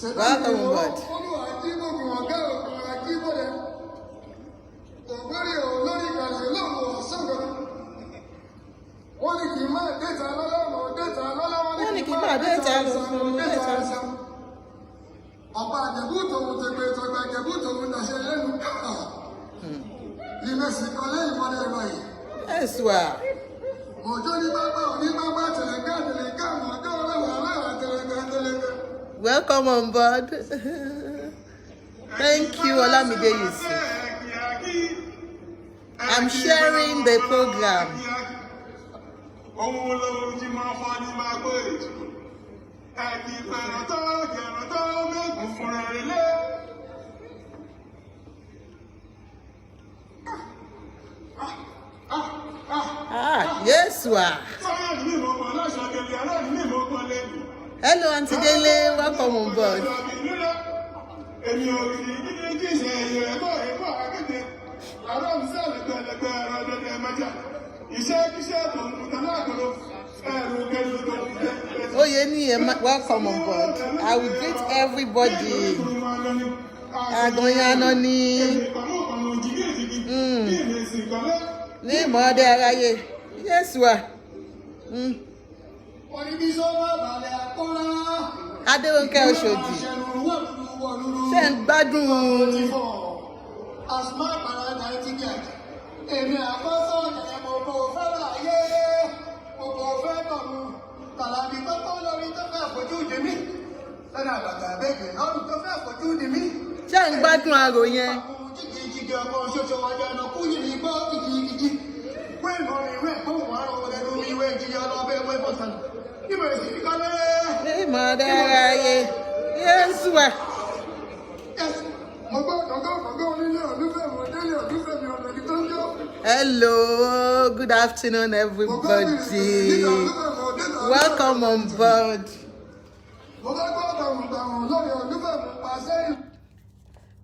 Welcome aboard. Yes, well. Welcome on board. Thank you, Olamide Yusuf. I'm sharing the program. Yes, sir. Hello, Auntie Dele. Welcome on board. Oh, yeah, welcome on board. I will greet everybody. Yes, sir. Adéwọ̀nkẹ́ Òṣòdì ṣe ń gbádùn. Èmi àkọ́sọ́ ọ̀nà mo kò fẹ́ láyé, mo kò fẹ́ tọ̀nù, tàlàbí tó tó lórí tó fẹ́ fojú di mí. Lọ́nà àgbàgbà bẹ́ẹ̀ lọ́rùn tó fẹ́ fojú di mí. Ṣé ń gbádùn àrò yẹn? Jìgìjìgì ọkọ̀ ṣoṣo wájú ẹnu kú yìí ní gbọ́ jìgìjìgì. Wé ìmọ̀ mi wé kó wọ́n rọ̀ wọlé lórí ìwé ìjìyà ọlọ́bẹ̀ wé bọ̀sán. Hello, good afternoon, everybody. Welcome on board.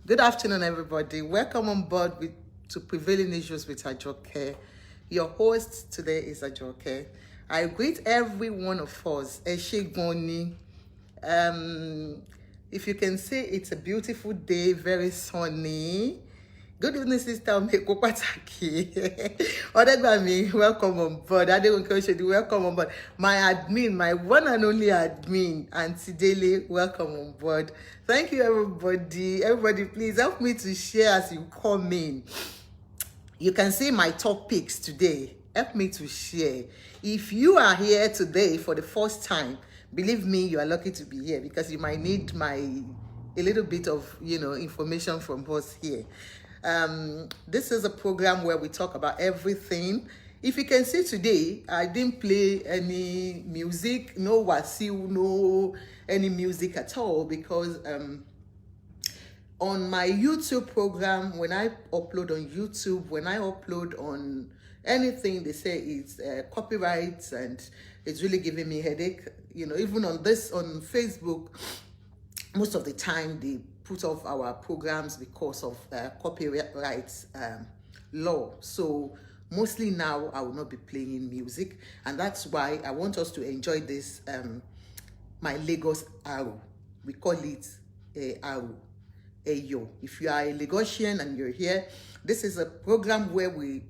Good afternoon, everybody. Welcome on board to Prevailing Issues with Ajoke. Your host today is Ajoke. I greet every one of us. Eshegoni. If you can see, it's a beautiful day, very sunny. Good evening, sister. Welcome on board. Welcome on board. My admin, my one and only admin, Auntie Dele, welcome on board. Thank you, everybody. Everybody, please help me to share as you come in. You can see my topics today. Help me to share. If you are here today for the first time, believe me, you are lucky to be here because you might need a little bit of information from us here. This is a program where we talk about everything. If you can see today, I didn't play any music, no wasiu, no any music at all because on my YouTube program, when I upload on YouTube, when I upload on anything, they say it's copyrights and it's really giving me a headache. Even on Facebook, most of the time they put off our programs because of copyright law. So mostly now I will not be playing music, and that's why I want us to enjoy this my Lagos Arrow. We call it Arrow. Ayo. If you are a Lagosian and you're here, this is a program where we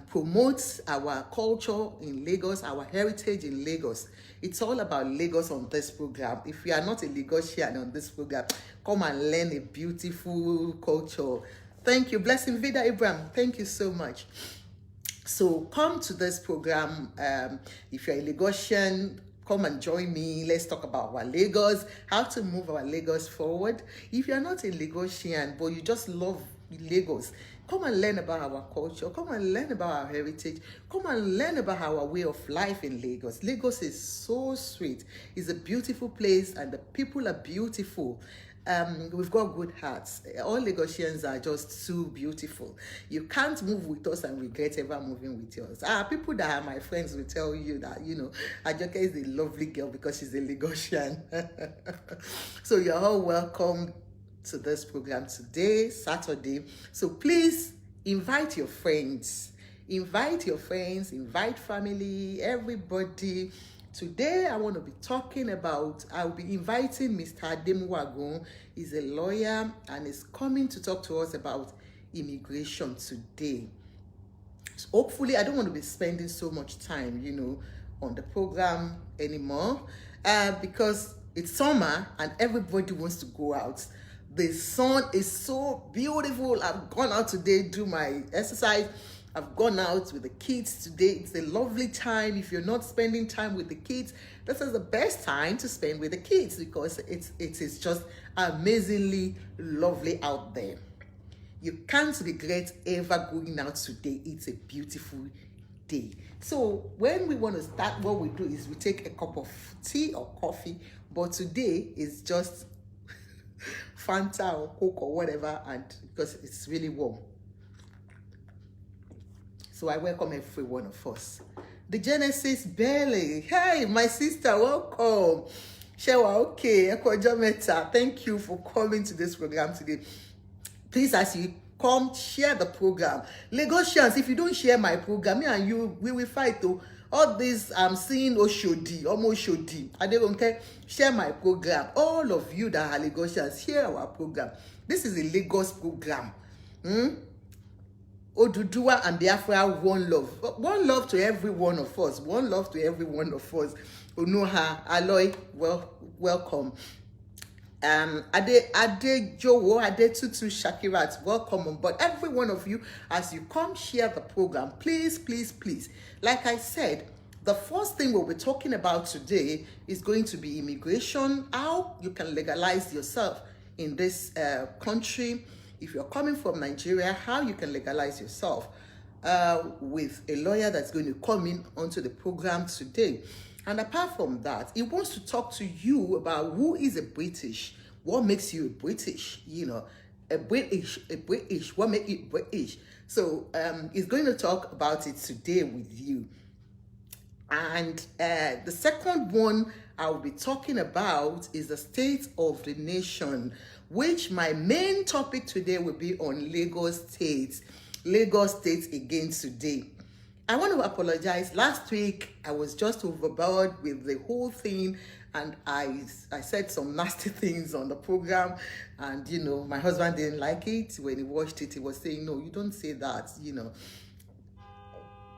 promotes our culture in Lagos, our heritage in Lagos. It's all about Lagos on this program. If you are not a Lagosian on this program, come and learn a beautiful culture. Thank you. Blessing Vida Abraham. Thank you so much. So come to this program. If you're a Lagosian, come and join me. Let's talk about our Lagos, how to move our Lagos forward. If you're not a Lagosian, but you just love Lagos. Come and learn about our culture. Come and learn about our heritage. Come and learn about our way of life in Lagos. Lagos is so sweet. It's a beautiful place and the people are beautiful. We've got good hearts. All Lagosians are just too beautiful. You can't move with us and regret ever moving with us. People that are my friends will tell you that, Ajoke is a lovely girl because she's a Lagosian. So you're all welcome to this program today, Saturday. So please invite your friends. Invite your friends, invite family, everybody. Today, I want to be talking about, I'll be inviting Mr. Ademuwagun. He's a lawyer and is coming to talk to us about immigration today. So hopefully, I don't want to be spending so much time, on the program anymore because it's summer and everybody wants to go out. The sun is so beautiful. I've gone out today, do my exercise. I've gone out with the kids today. It's a lovely time. If you're not spending time with the kids, this is the best time to spend with the kids because it is just amazingly lovely out there. You can't regret ever going out today. It's a beautiful day. So when we want to start, what we do is we take a cup of tea or coffee, but today is just Fanta or Coke or whatever, and because it's really warm. So I welcome every one of us. The Genesis Belly. Hey, my sister, welcome. Shewa, okay. Thank you for coming to this program today. Please, as you come, share the program. Lagosians, if you don't share my program, me and you, we will fight though. All this I'm seeing Oshodi, almost Shodi. I don't care. Share my program. All of you that are Lagosians, share our program. This is a Lagos program. Oduduwa and Biafra, one love. One love to every one of us. One love to every one of us. Onoha, Aloy, welcome. Ade Jowo, Ade Tutu Shakirat, welcome on board. Every one of you, as you come share the program, please, please, please. Like I said, the first thing we'll be talking about today is going to be immigration, how you can legalize yourself in this country. If you're coming from Nigeria, how you can legalize yourself with a lawyer that's going to come in onto the program today. And apart from that, he wants to talk to you about who is a British, what makes you a British, a British, what makes you British. So he's going to talk about it today with you. And the second one I'll be talking about is the state of the nation, which my main topic today will be on Lagos State. Lagos State again today. I want to apologize. Last week, I was just overboard with the whole thing, and I said some nasty things on the program, and, my husband didn't like it. When he watched it, he was saying, no, you don't say that,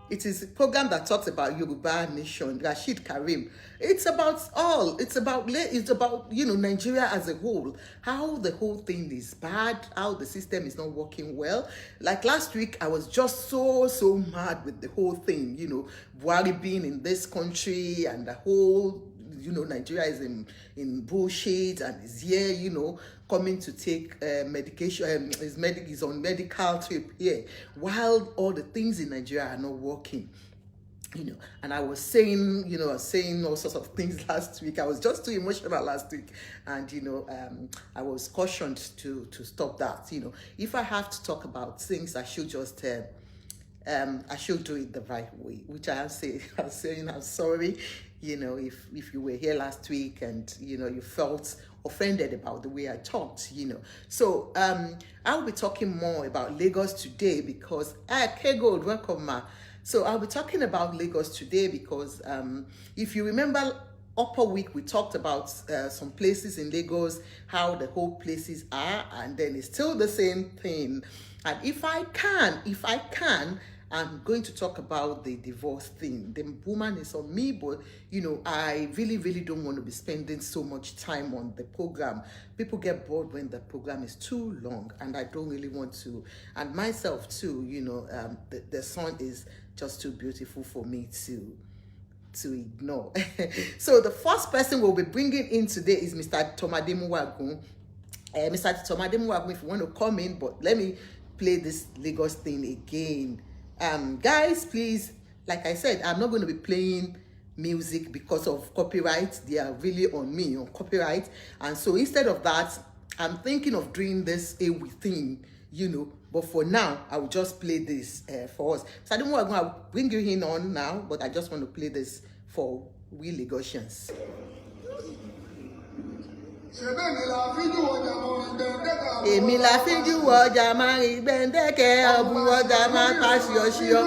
It is a program that talks about Yoruba nation, Rashid Karim. It's about Nigeria as a whole, how the whole thing is bad, how the system is not working well. Like last week, I was just so mad with the whole thing, Buhari being in this country and the whole, Nigeria is in bullshit and is here, coming to take medication, is on medical trip here, while all the things in Nigeria are not working. And I was saying, all sorts of things last week. I was just too emotional last week. And, I was cautioned to stop that. If I have to talk about things, I should just, I should do it the right way, which I'm saying I'm sorry, if you were here last week and, you felt offended about the way I talked, So, I'll be talking more about Lagos today because, Kegold, welcome, ma. So I'll be talking about Lagos today because if you remember upper week, we talked about some places in Lagos, how the whole places are, and then it's still the same thing. And if I can, I'm going to talk about the divorce thing. The woman is on me, but I really don't want to be spending so much time on the program. People get bored when the program is too long, and I don't really want to. And myself too, the sun is just too beautiful for me to ignore. So the first person we'll be bringing in today is Mr. Tomademuwagun. Mr. Tomademuwagun, if you want to come in, but let me play this Lagos thing again. Guys, please, like I said, I'm not going to be playing music because of copyright. They are really on me on copyright, and so instead of that, I'm thinking of doing this a thing, but for now I will just play this for us. So I don't want to bring you in on now, but I just want to play this for we Lagosians. Èmi la fíjú ọjà máa rí gbẹ̀ǹdẹ̀kẹ̀ ọ̀bùn ọjà máa pa ṣíọṣíọ.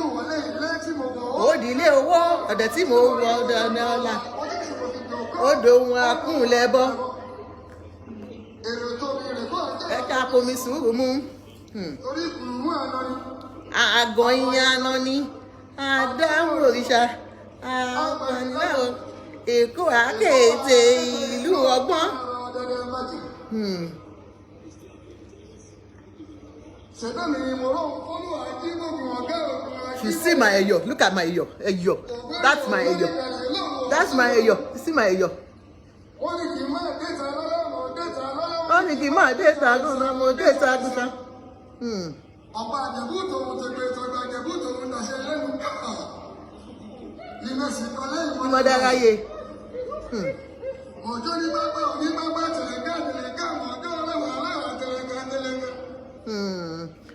Òdìlé owó ọ̀dẹ̀ tí mo wọ ọ̀dọ̀ ní ọ̀la. Odò wọn akúnlẹ̀bọ. Ẹ̀ka pomi sùúrù mú. Àgọ̀ ìyẹn aná ni. Àdáhùn òrìṣà. Àgbọ̀nìláwọ̀. Èkó àkéèté ìlú ọgbọ́n. You see my eyo. Look at my eyo. Eyo. That's my eyo. That's my eyo. You see my eyo. Only give my data. No more data. Madaraye.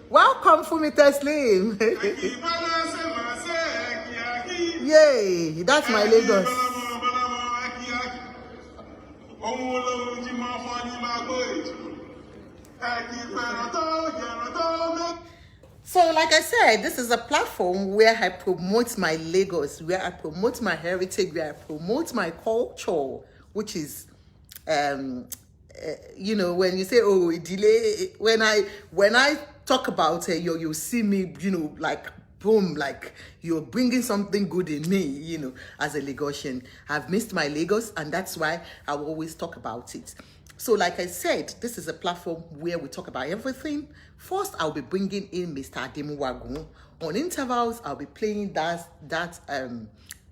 Welcome, Fumi Teslim. Yay, that's my Lagos. So, like I said, this is a platform where I promote my Lagos, where I promote my heritage, where I promote my culture, which is, when you say, oh, delay, when I talk about it, you see me, like, boom, like you're bringing something good in me, as a Lagosian. I've missed my Lagos, and that's why I will always talk about it. So, like I said, this is a platform where we talk about everything. First, I'll be bringing in Mr. Ademuwagun. On intervals, I'll be playing that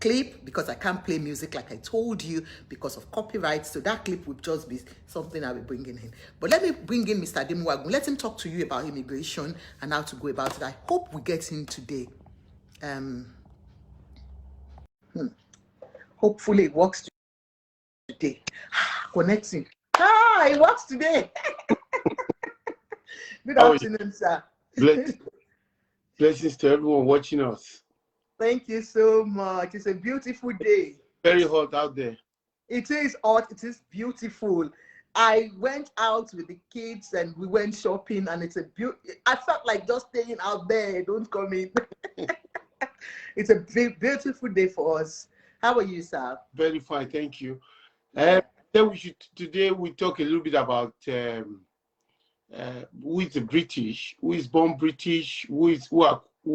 clip, because I can't play music like I told you because of copyright. So that clip will just be something I'll be bringing in. But let me bring in Mr. Ademuwagun. Let him talk to you about immigration and how to go about it. I hope we get in today. Hopefully it works today. Connecting. It works today. Good afternoon, sir. Blessings to everyone watching us. Thank you so much. It's a beautiful day. Very hot out there. It is hot. It is beautiful. I went out with the kids and we went shopping, and I felt like just staying out there. Don't come in. It's a beautiful day for us. How are you, sir? Very fine, thank you. Today we talk a little bit about who is the British, who is born British, who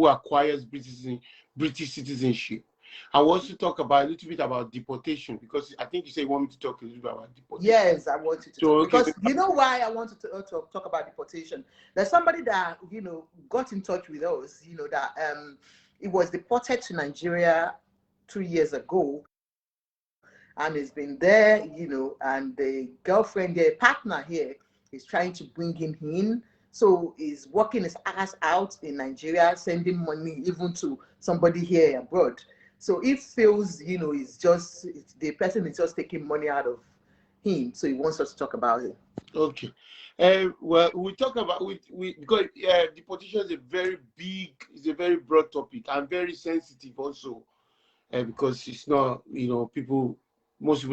acquires British citizenship. I want to talk about a little bit about deportation, because I think you say you want me to talk a little bit about deportation. Yes, I want you to talk, because you know why I wanted to talk about deportation. There's somebody that got in touch with us, that it was deported to Nigeria 2 years ago, and it's been there, and the girlfriend, their partner here, is trying to bring him in. So he's working his ass out in Nigeria, sending money even to somebody here abroad. So it feels, the person is just taking money out of him. So he wants us to talk about it. Okay. Well, we talk about because deportation is a very broad topic, and very sensitive also, because it's not, most people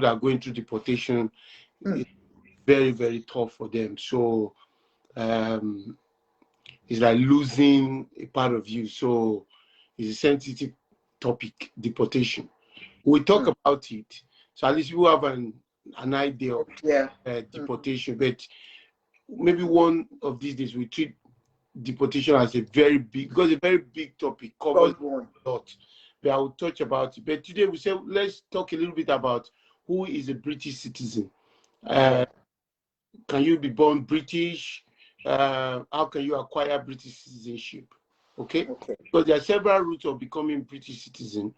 that are going through deportation, it's very, very tough for them. So it's like losing a part of you. So it's a sensitive topic, deportation. We talk about it, so at least you have an idea of deportation. But maybe one of these days we treat deportation as a very big topic, covers a lot. But I will touch about it. But today we say let's talk a little bit about who is a British citizen. Can you be born British? How can you acquire British citizenship? Okay. Because there are several routes of becoming British citizen.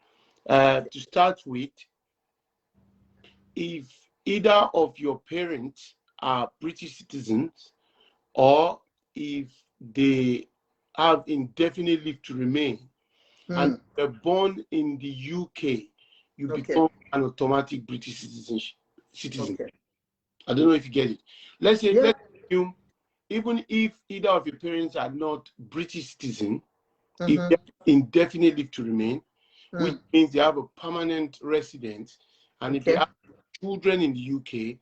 To start with, if either of your parents are British citizens, or if they have indefinite leave to remain and were born in the UK, you become an automatic British citizen. I don't know if you get it. Let's say, let's assume, even if either of your parents are not British citizen, if they have indefinite leave to remain, which means they have a permanent residence, and if they have children in the UK,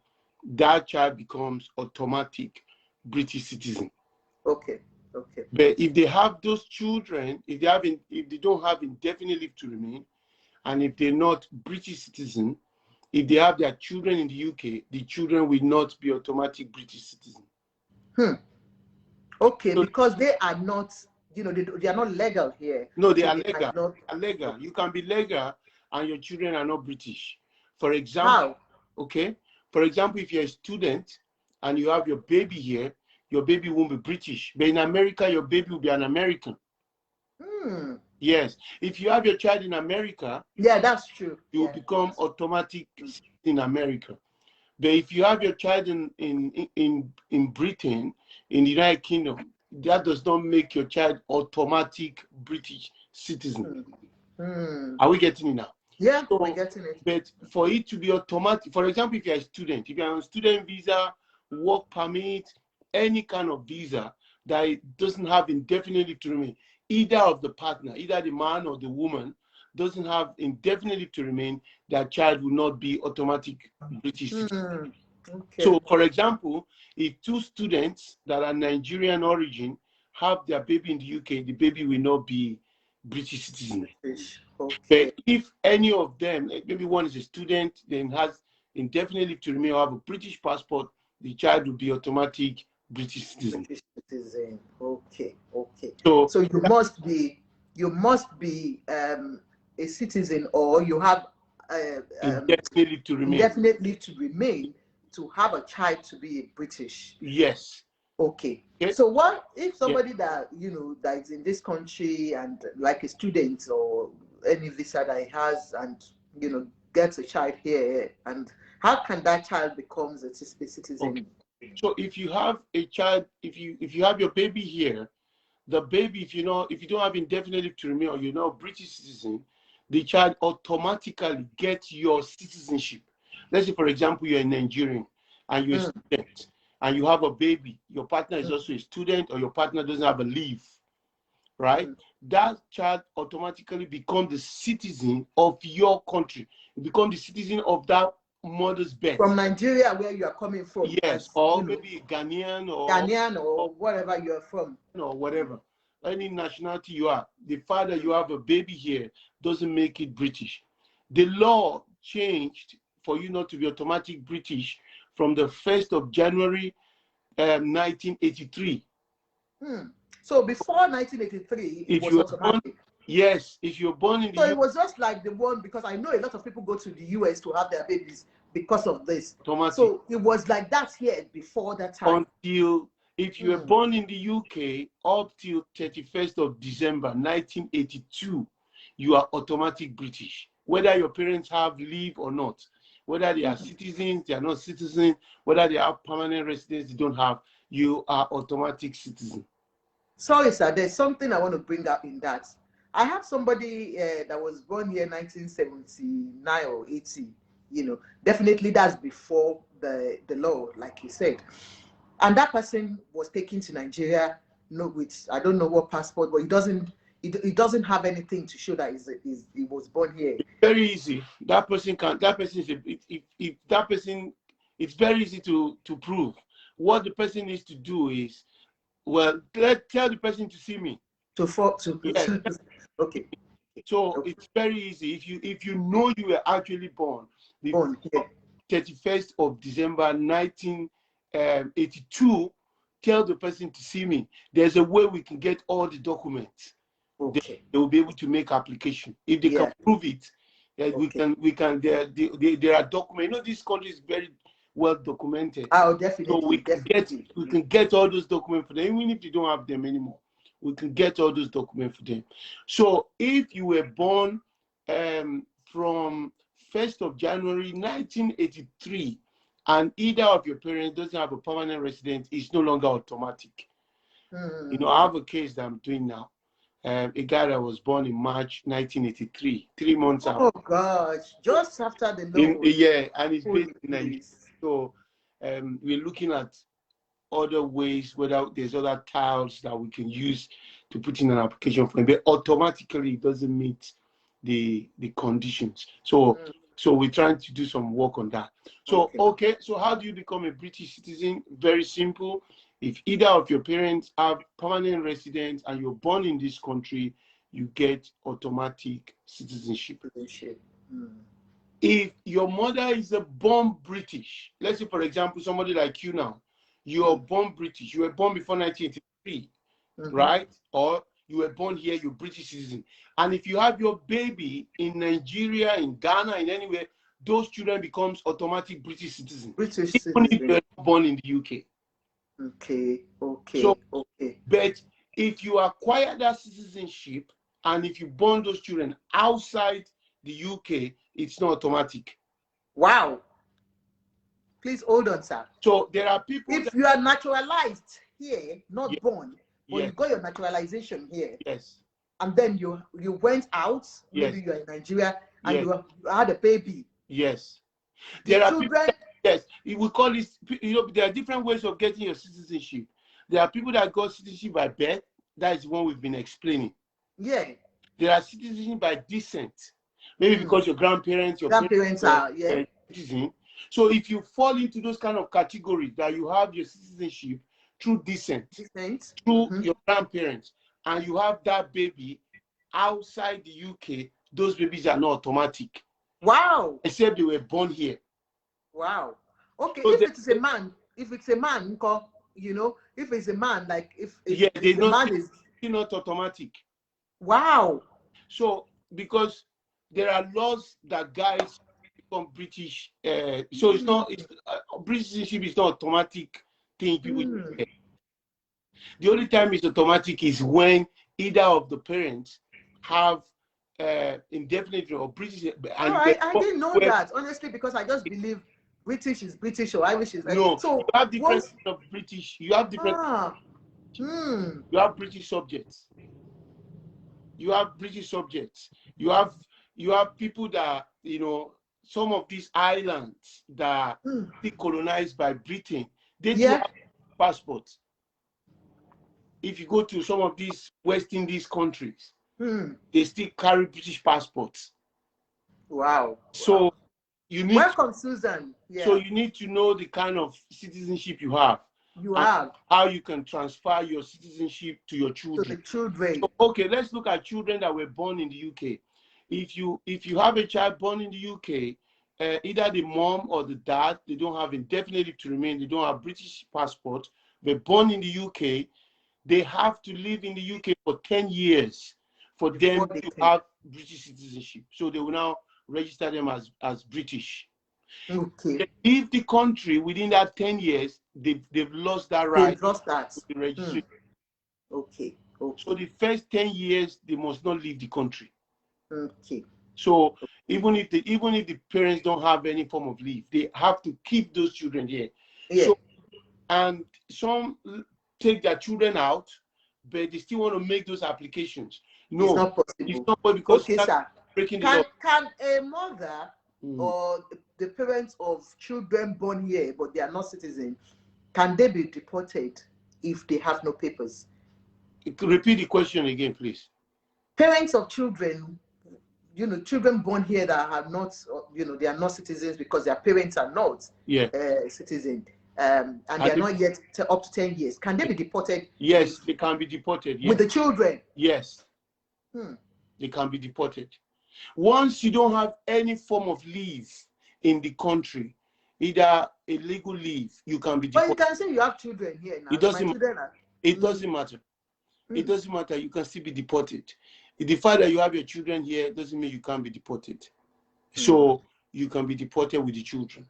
that child becomes automatic British citizen. But if they have those children, if they don't have indefinite leave to remain, and if they're not British citizen, if they have their children in the UK, the children will not be automatic British citizen. So, because they are not, you know, they are not legal here. No, they are legal. They are legal. You can be legal and your children are not British. For example, for example, if you're a student and you have your baby here, your baby won't be British. But in America, your baby will be an American. Yes. If you have your child in America, that's true. You will become automatic in America. But if you have your child in Britain, in the United Kingdom, that does not make your child automatic British citizen. Are we getting it now? Yeah, so, we're getting it. But for it to be automatic, for example, if you're a student, if you're on a student visa, work permit, any kind of visa that doesn't have indefinite leave to remain, either of the partner, either the man or the woman, doesn't have indefinite leave to remain, that child will not be automatic British citizen. So, for example, if two students that are Nigerian origin have their baby in the UK, the baby will not be British citizen. But if any of them, maybe one is a student, then has indefinite leave to remain or have a British passport, the child will be automatic British citizen. So you must be a citizen, or you have indefinite leave to remain to have a child to be a British. Yes. So what if somebody that, you know, that is in this country and like a student or any visa that he has, and, you know, gets a child here, and how can that child become a citizen? So if you have a child, if you have your baby here, the baby, if you don't have indefinite leave to remain, or you're not a British citizen, the child automatically gets your citizenship. Let's say, for example, you're a Nigerian and you're a student and you have a baby. Your partner is also a student, or your partner doesn't have a leave, right? That child automatically becomes the citizen of your country. You become the citizen of that mother's birth. From Nigeria, where you are coming from. Yes, or maybe Ghanaian or wherever you're from. Or whatever. Any nationality you are. The fact that you have a baby here doesn't make it British. The law changed for you not to be automatic British from the 1st of January 1983. So before 1983, it was automatic. Yes, if you're born in the US. So it was just like the one, because I know a lot of people go to the US to have their babies because of this. Automatic. So it was like that here before that time. Until, if you were born in the UK up till 31st of December 1982, you are automatic British, whether your parents have leave or not, whether they are citizens, they are not citizens, whether they have permanent residence, they don't have, you are automatic citizen. Sorry, sir, there's something I want to bring up in that. I have somebody that was born here in 1979 or 80, you know, definitely that's before the law, like you said. And that person was taken to Nigeria, with, I don't know what passport, but he doesn't have anything to show that he was born here. It's very easy. That person it's very easy to prove. What the person needs to do is, well, tell the person to see me. Yes. Okay. So it's very easy. If you know you were actually born before 31st of December 1982, tell the person to see me. There's a way we can get all the documents. They will be able to make application. If they can prove it, we can. There are documents. You know, this country is very well documented. Oh, definitely. So we can get all those documents for them, even if you don't have them anymore. We can get all those documents for them. So if you were born from 1st of January 1983, and either of your parents doesn't have a permanent residence, it's no longer automatic. You know, I have a case that I'm doing now. A guy that was born in March 1983, 3 months out. Oh gosh, just after the law. Yeah, and it's Holy based in Nigeria. please. So we're looking at other ways, whether there's other tiles that we can use to put in an application for him, but automatically it doesn't meet the conditions. So we're trying to do some work on that. So okay, so how do you become a British citizen? Very simple. If either of your parents have permanent residence and you're born in this country, you get automatic citizenship. If your mother is a born British, let's say for example somebody like you now, you are born British, you were born before 1983, right? Or you were born here, you're British citizen. And if you have your baby in Nigeria, in Ghana, in anywhere, those children becomes automatic British citizen. British Even if citizen. you're born in the UK. Okay. So, but if you acquire that citizenship and if you born those children outside the UK, it's not automatic. Wow. Please hold on, sir. So there are people. If you are naturalized here, not born, but you got your naturalization here. Yes. And then you went out, maybe you're in Nigeria, and you had a baby. Yes. There are children. Yes, we call this, you know, there are different ways of getting your citizenship. There are people that got citizenship by birth. That is one we've been explaining. Yeah. There are citizenship by descent. Maybe because your grandparents, your parents are citizen. So if you fall into those kind of categories that you have your citizenship through descent, through your grandparents, and you have that baby outside the UK, those babies are not automatic. Wow. Except they were born here. Wow. Okay, so if it's a man, you know, if it's a man, like if the man is not automatic. Wow. So because there are laws that guys become British, so it's not British citizenship is not automatic thing people get. The only time it's automatic is when either of the parents have indefinite or British. And I didn't know that, honestly, because I just believe British is British or Irish is no. So you have different of British. You have different. You have British subjects. You have British subjects. You have people that, you know, some of these islands that are colonized by Britain. They do have passports. If you go to some of these West Indies countries, they still carry British passports. Wow. So you need welcome, Susan. Yeah. So you need to know the kind of citizenship you have. How you can transfer your citizenship to your children. To the children. So, okay, let's look at children that were born in the UK. If you have a child born in the UK, either the mom or the dad, they don't have indefinite leave to remain. They don't have British passport. They're born in the UK. They have to live in the UK for 10 years for them to have British citizenship. So they will now register them as British. Okay. If the country within that 10 years, they've lost that right. They've lost that. To registration. Okay. So the first 10 years, they must not leave the country. Okay. So even if the parents don't have any form of leave, they have to keep those children here. Yeah. So, and some take their children out, but they still want to make those applications. No, it's not possible. It's not because breaking the law. Can a mother or the parents of children born here but they are not citizens, can they be deported if they have no papers? Repeat the question again, please. Parents of children, you know, children born here that are not, you know, they are not citizens because their parents are not citizens. And they are not yet up to 10 years. Can they be deported? Yes, they can be deported. Yes. With the children? Yes. They can be deported. Once you don't have any form of leave in the country, either a legal leave, you can be deported. But you can say you have children here now. It doesn't matter. It doesn't matter. It doesn't matter. You can still be deported. The fact that you have your children here doesn't mean you can't be deported. So you can be deported with the children.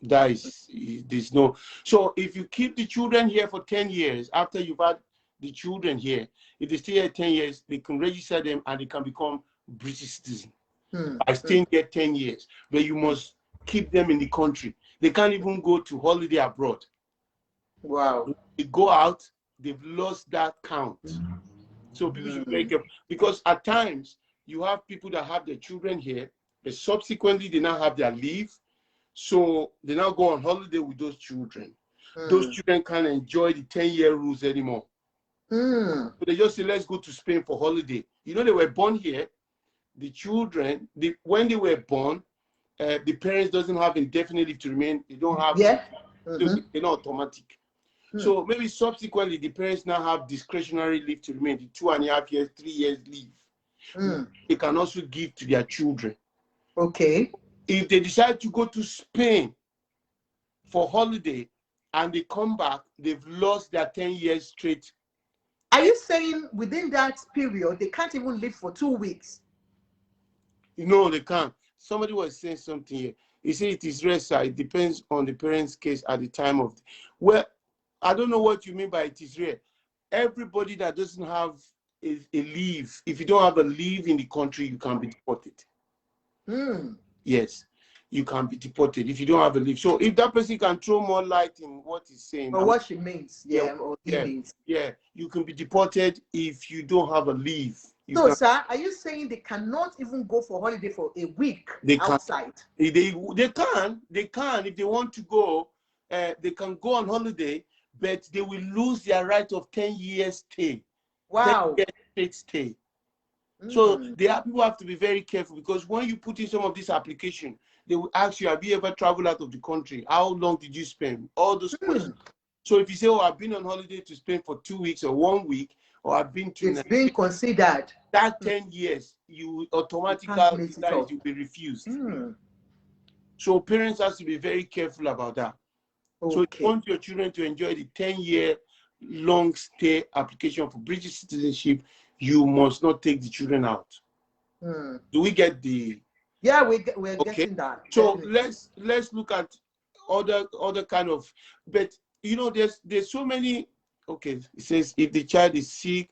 That is, there's no. So if you keep the children here for 10 years, after you've had the children here, if they stay here 10 years, they can register them and they can become British citizens. I still get 10 years, but you must keep them in the country. They can't even go to holiday abroad. Wow. They go out, they've lost that count. So people should be very careful, because at times you have people that have their children here, but subsequently they now have their leave, so they now go on holiday with those children. Those children can't enjoy the 10-year rules anymore. So they just say, let's go to Spain for holiday. You know, they were born here. The children, when they were born, the parents doesn't have indefinite leave to remain. They don't have, they're not automatic. So maybe subsequently, the parents now have discretionary leave to remain, the 2.5 years, 3 years leave. They can also give to their children. Okay. If they decide to go to Spain for holiday and they come back, they've lost their 10 years straight. Are you saying within that period, they can't even live for 2 weeks? No, they can't. Somebody was saying something here. He said it is rare, sir. It depends on the parent's case at the time of. Well, I don't know what you mean by it is rare. Everybody that doesn't have a leave, if you don't have a leave in the country, you can be deported. Yes, you can be deported if you don't have a leave. So if that person can throw more light in what he's saying. Or what she means. Or he means. Yeah, you can be deported if you don't have a leave. So, sir, are you saying they cannot even go for holiday for a week outside? They can if they want to go. They can go on holiday, but they will lose their right of 10 years stay. Wow. 10 years stay. So people have to be very careful, because when you put in some of this application, they will ask you, have you ever traveled out of the country? How long did you spend? All those questions. So if you say, oh, I've been on holiday to Spain for 2 weeks or 1 week, or I've been to... It's being considered. That 10 years, you automatically you'll be refused. So parents have to be very careful about that. So if you want your children to enjoy the 10-year long stay application for British citizenship, you must not take the children out. Do we get the... Yeah, we're getting that. So let's look at other kind of... But, you know, there's so many... Okay, it says if the child is sick...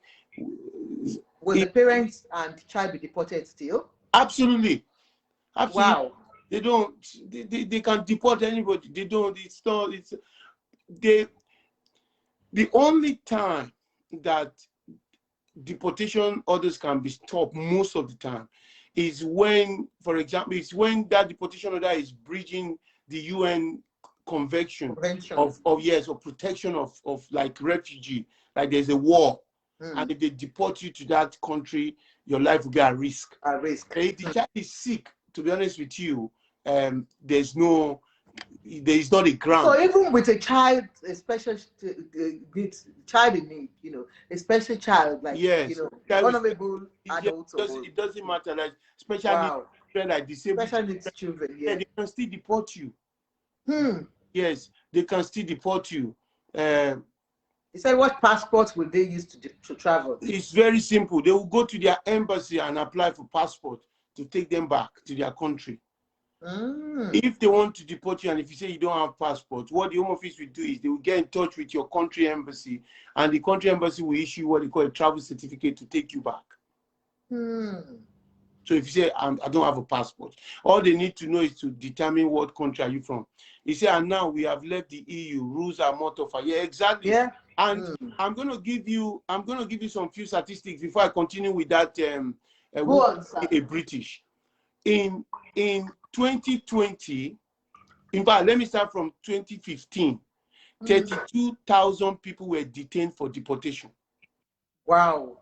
Will the parents and child be deported still? Absolutely. Wow. They don't, they can deport anybody. They don't, the only time that deportation orders can be stopped most of the time is when, for example, it's when that deportation order is breaching the UN convention of protection of like refugee, like there's a war. And if they deport you to that country, your life will be at risk. If the child is sick, to be honest with you, there is not a ground. So even with a child, a special child in need, you know, a special child, like, you know, vulnerable adults. It doesn't matter, like especially children, like disabled special needs children, they can still deport you. Yes, they can still deport you. He said, what passports will they use to travel? It's very simple. They will go to their embassy and apply for passport to take them back to their country. If they want to deport you, and if you say you don't have passport, what the Home Office will do is they will get in touch with your country embassy, and the country embassy will issue what they call a travel certificate to take you back. So if you say, I don't have a passport, all they need to know is to determine what country are you from. You say, and now we have left the EU, rules are more tougher. Yeah, exactly. Yeah. And I'm going to give you some few statistics before I continue with that. A British in 2020. In fact, let me start from 2015. 32,000 people were detained for deportation. Wow.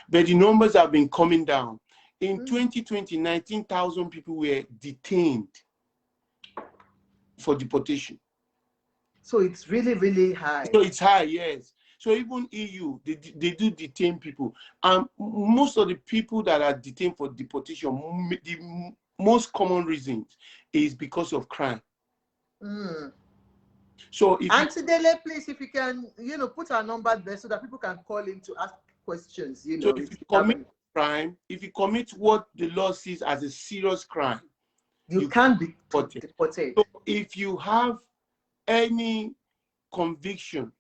But the numbers have been coming down. In 2020, 19,000 people were detained for deportation. So it's really, really high. So it's high, yes. So even EU, they do detain people. And most of the people that are detained for deportation, the most common reasons is because of crime. So if Auntie Dele, please, if you can, you know, put our number there so that people can call in to ask questions, you know. So if you commit crime, if you commit what the law sees as a serious crime, you can be deported. So if you have any conviction,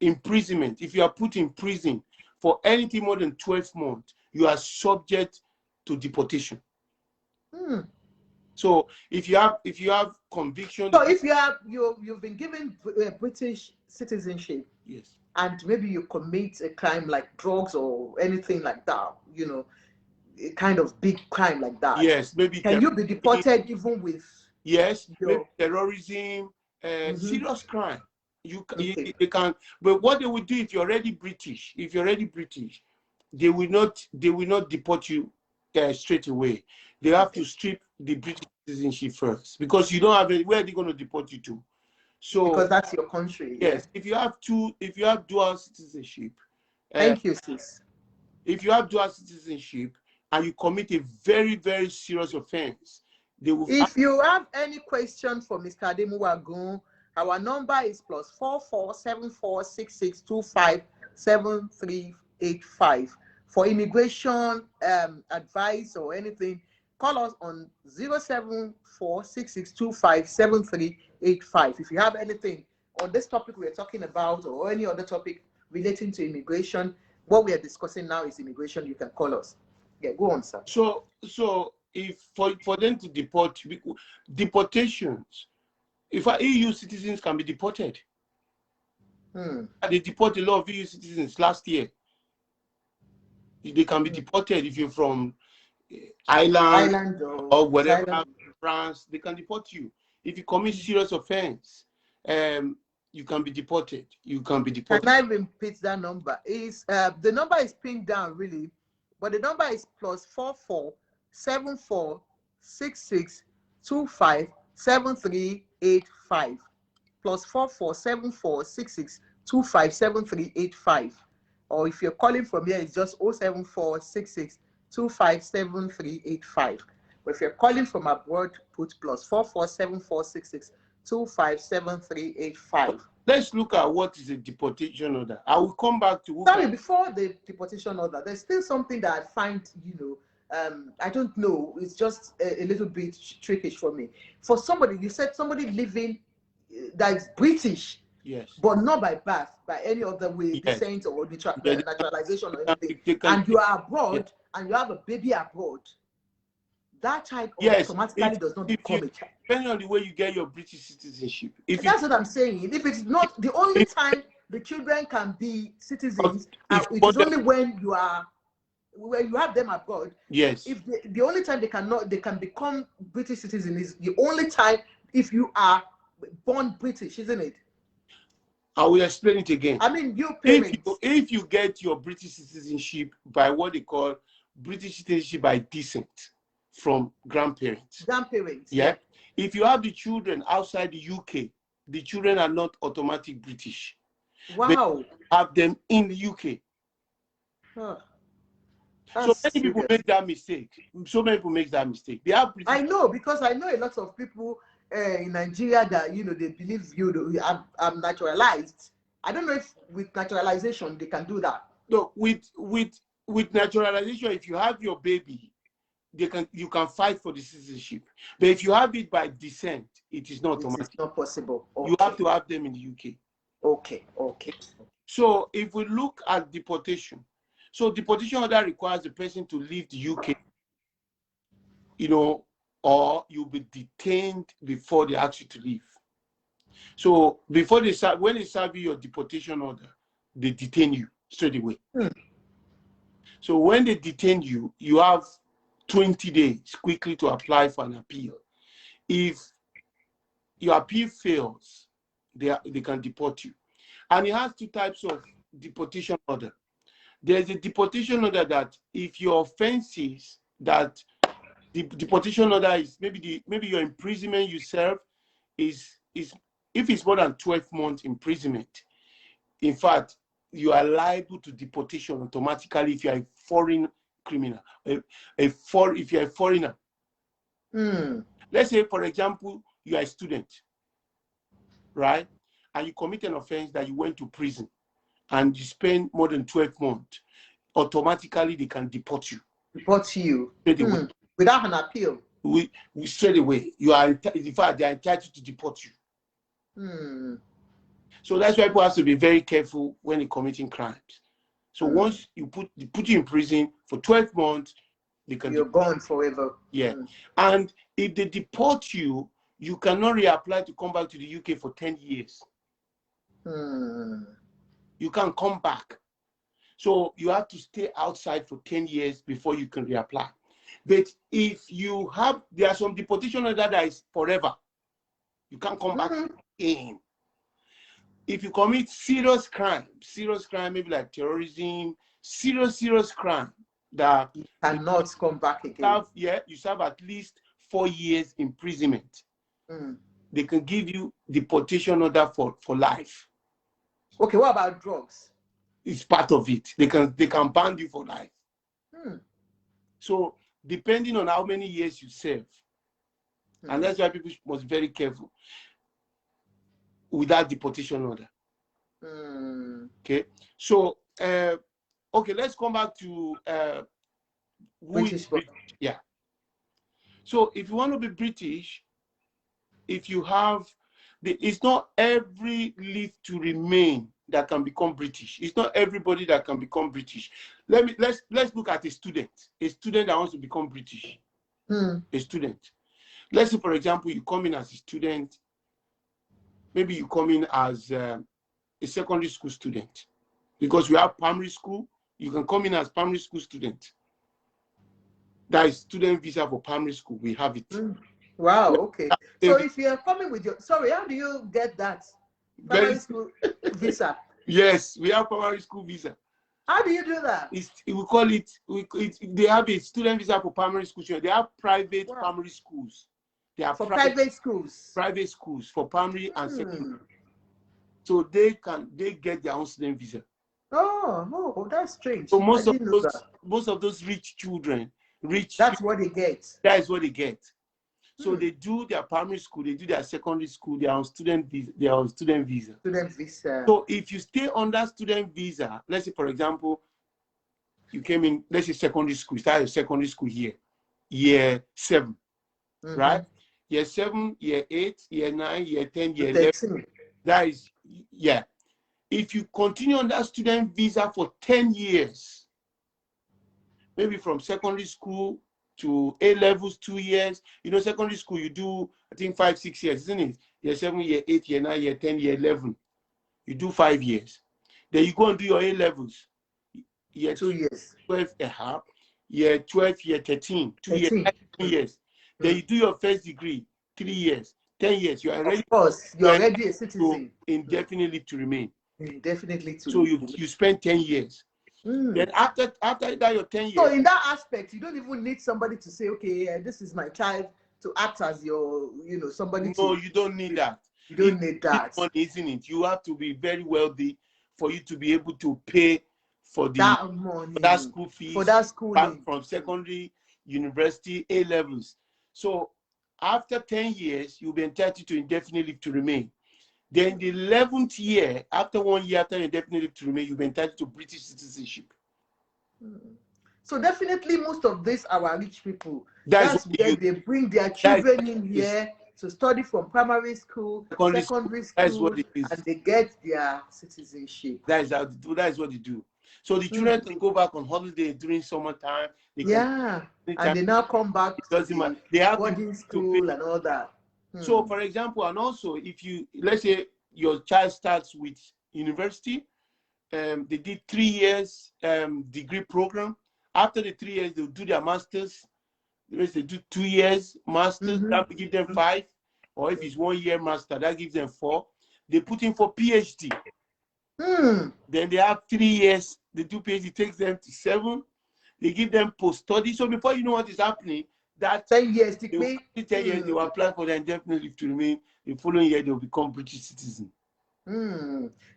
imprisonment, if you are put in prison for anything more than 12 months, you are subject to deportation. So if you have conviction, so if you've been given British citizenship, yes, and maybe you commit a crime like drugs or anything like that, you know, a kind of big crime like that, Yes, maybe can you be deported even with yes, maybe your terrorism, serious crime. okay. They can, but what they will do if you're already British, they will not deport you straight away. They have to strip the British citizenship first because you don't have it. Where are they going to deport you to? So Because that's your country, yeah. yes, if you have dual citizenship, uh, Thank you, sis. if you have dual citizenship and you commit a very, very serious offense, they will. If you have any question for Mr. Ademuwagun, our number is +447466257385. For immigration advice or anything, call us on 07466257385. If you have anything on this topic we're talking about or any other topic relating to immigration, what we are discussing now is immigration, you can call us. Yeah, go on, sir. So if for them to deport, deportations, if our EU citizens can be deported, they deport a lot of EU citizens last year. They can be deported if you're from Ireland or whatever, France. They can deport you if you commit serious offense. You can be deported. You can be deported. Can I repeat that number? Is the number is pinned down really, but the number is +447466257385. +447466257385. Or if you're calling from here, it's just 07466257385. But if you're calling from abroad, put +447466257385. Let's look at what is a deportation order. I will come back to. Sorry, before the deportation order, there's still something that I find, I don't know. It's just a little bit trickish for me. For somebody, you said somebody living that is British, yes, but not by birth, by any other way, yes, descent or naturalization or anything, and you are abroad and you have a baby abroad, that child automatically does not become a child. Depending on the way you get your British citizenship. That's what I'm saying. If it's not the only time the children can be citizens, it is only when you have them abroad. Yes. If the only time they can become British citizens is the only time if you are born British, isn't it? I will explain it again. I mean, you parents. If you get your British citizenship by what they call British citizenship by descent from grandparents. Grandparents. Yeah. If you have the children outside the UK, the children are not automatic British. Wow. They have them in the UK. Huh. So many people make that mistake. They have British. I know, because I know a lot of people in Nigeria that they believe I'm naturalized. I don't know if with naturalization they can do that. No, with naturalization, if you have your baby, you can fight for the citizenship. But if you have it by descent, it is not automatic. It's not possible. Okay. You have to have them in the UK. Okay. So if we look at deportation, so deportation order requires the person to leave the UK, or you'll be detained before they ask you to leave. So when they serve you your deportation order, they detain you straight away. So when they detain you, you have 20 days quickly to apply for an appeal. If your appeal fails, they can deport you. And it has two types of deportation order. There's a deportation order that if your offenses that the deportation order is maybe your imprisonment you serve is if it's more than 12 months imprisonment, in fact, you are liable to deportation automatically if you are a foreign criminal, if you're a foreigner. Let's say, for example, you are a student, right? And you commit an offense that you went to prison and you spend more than 12 months, automatically they can deport you. Deport you. Straight away. Without an appeal. We straight away. You are, in fact, they are entitled to deport you. So that's why people have to be very careful when they're committing crimes. So once you put you in prison for 12 months, you're gone forever. Yeah. And if they deport you, you cannot reapply to come back to the UK for 10 years. you can come back. So you have to stay outside for 10 years before you can reapply. But if you have, there are some deportation order that is forever. You can't come back in. If you commit serious crime, maybe like terrorism, serious crime, that you cannot come back again. You serve at least 4 years imprisonment. They can give you deportation order for life. Okay, what about drugs? It's part of it. They can ban you for life. So depending on how many years you serve, and that's why people must be very careful with that deportation order. Okay, so okay, let's come back to who is British. Yeah. So if you want to be British, if you have it's not every leave to remain that can become British. It's not everybody that can become British. Let's look at a student that wants to become British. A student. Let's say, for example, you come in as a student. Maybe you come in as a secondary school student, because we have primary school. You can come in as primary school student. That is student visa for primary school. We have it. Wow. Okay. So if you're coming with how do you get that primary school visa? Yes, we have primary school visa. How do you do that? We call it. They have a student visa for primary school. They have private primary schools. They are private schools. Private schools for primary and secondary. So they get their own student visa. Oh, that's strange. So most of those rich children, that's what they get. That is what they get. So they do their primary school, they do their secondary school, they are on student visa. Student visa. So if you stay under student visa, let's say, for example, you came in, let's say secondary school, you started secondary school here, year 7, right? Year 7, year 8, year 9, year 10, year 11. That is, yeah. If you continue on that student visa for 10 years, maybe from secondary school to A levels, 2 years. Secondary school, you do, I think, 5, 6 years, isn't it? Year 7, year 8, year 9, year 10, year 11. You do 5 years. Then you go and do your A levels. Year 2 years. 12, year 12, year 13, 2 years, 2 years. Then you do your first degree, 3 years, 10 years. You are already, of course, you're already a citizen. Indefinitely to remain. Indefinitely to So you spend 10 years. Then after that, your 10 years. So in that aspect, you don't even need somebody to say, okay, this is my child, to act as your, somebody. No, you don't need that. You don't need that. Money, isn't it? You have to be very wealthy for you to be able to pay for that money, for that school fees, for that schooling from secondary, university, A levels. So after 10 years, you'll be entitled to indefinite leave to remain. Then the 11th year, after 1 year after indefinite leave to remain, you'll be entitled to British citizenship. So definitely most of these are rich people. That's where they bring their children in here to study from primary school, secondary school, and they get their citizenship. That is what they do. So the children can go back on holiday during summertime. And they now come back to they have boarding school and all that. So, for example, and also if let's say your child starts with university, they did 3 years degree program. After the 3 years, they'll do their masters. They do 2 years masters. That will give them 5, or if it's 1 year master, that gives them 4. They put in for PhD. Then they have 3 years. They do PhD, takes them to 7. They give them post-study. So before you know what is happening, that 10 years, 10 years, they will apply for the indefinite leave to remain. The following year, they will become British citizen.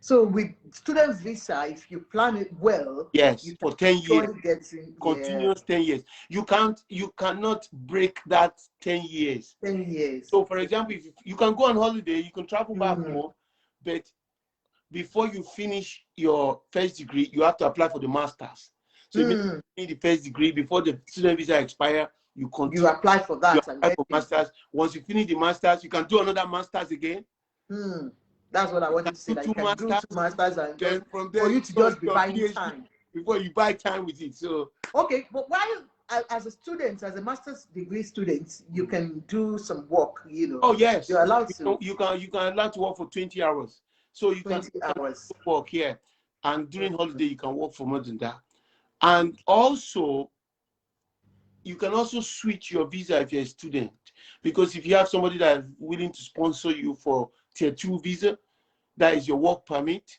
So with student visa, if you plan it well, yes, for 10 years, continuous 10 years. You cannot break that 10 years. 10 years. So, for example, if you can go on holiday, you can travel back home, but before you finish your first degree, you have to apply for the masters. So you need the first degree before the student visa expire. You apply for that. You apply for masters. Once you finish the masters, you can do another masters again. That's what I wanted to say. Like you can do 2 masters, and then from there, for you to just be buying time before you buy time with it. So okay, but while as a student, as a master's degree student, you can do some work. Oh yes, you're allowed to. You can allow to work for 20 hours. So you 20 can hours work here. And during holiday, you can work for more than that. And also, you can also switch your visa if you're a student. Because if you have somebody that is willing to sponsor you for tier 2 visa, that is your work permit.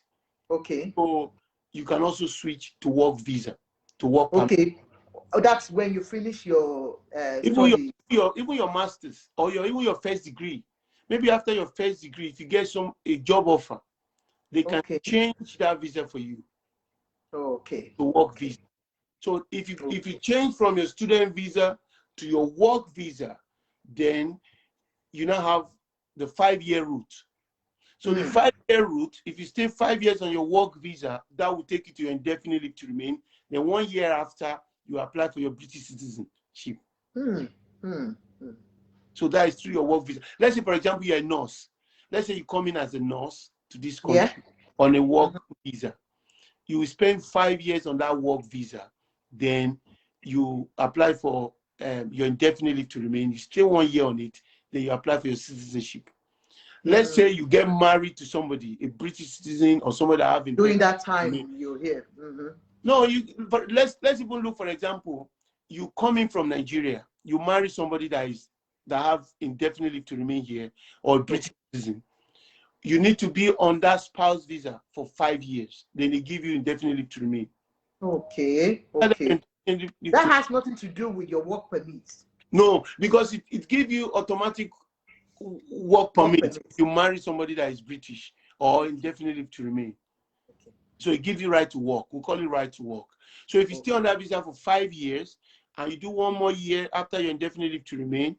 Okay. So you can also switch to work visa, to work permit. Okay. Oh, that's when you finish your Even study. even your master's or even your first degree. Maybe after your first degree, if you get a job offer, they can Okay. change that visa for you. Okay. To work visa. So if you change from your student visa to your work visa, then you now have the 5-year route. So the 5-year route, if you stay 5 years on your work visa, that will take you to your indefinite leave to remain. Then 1 year after, you apply for your British citizenship. So that is through your work visa. Let's say, for example, you're a nurse. Let's say you come in as a nurse to this country on a work visa. You will spend 5 years on that work visa. Then you apply for your indefinite leave to remain. You stay 1 year on it. Then you apply for your citizenship. Let's say you get married to somebody, a British citizen or somebody that have during that time you're here. No, but let's even look, for example, you come in from Nigeria, you marry somebody that have indefinite leave to remain here, or a British citizen. You need to be on that spouse visa for 5 years. Then they give you indefinite leave to remain. Okay. That has nothing to do with your work permits. No, because it gives you automatic work permit if you marry somebody that is British or indefinite leave to remain. Okay. So it gives you right to work. We call it right to work. So if you stay on that visa for 5 years and you do 1 more year after your indefinite leave to remain,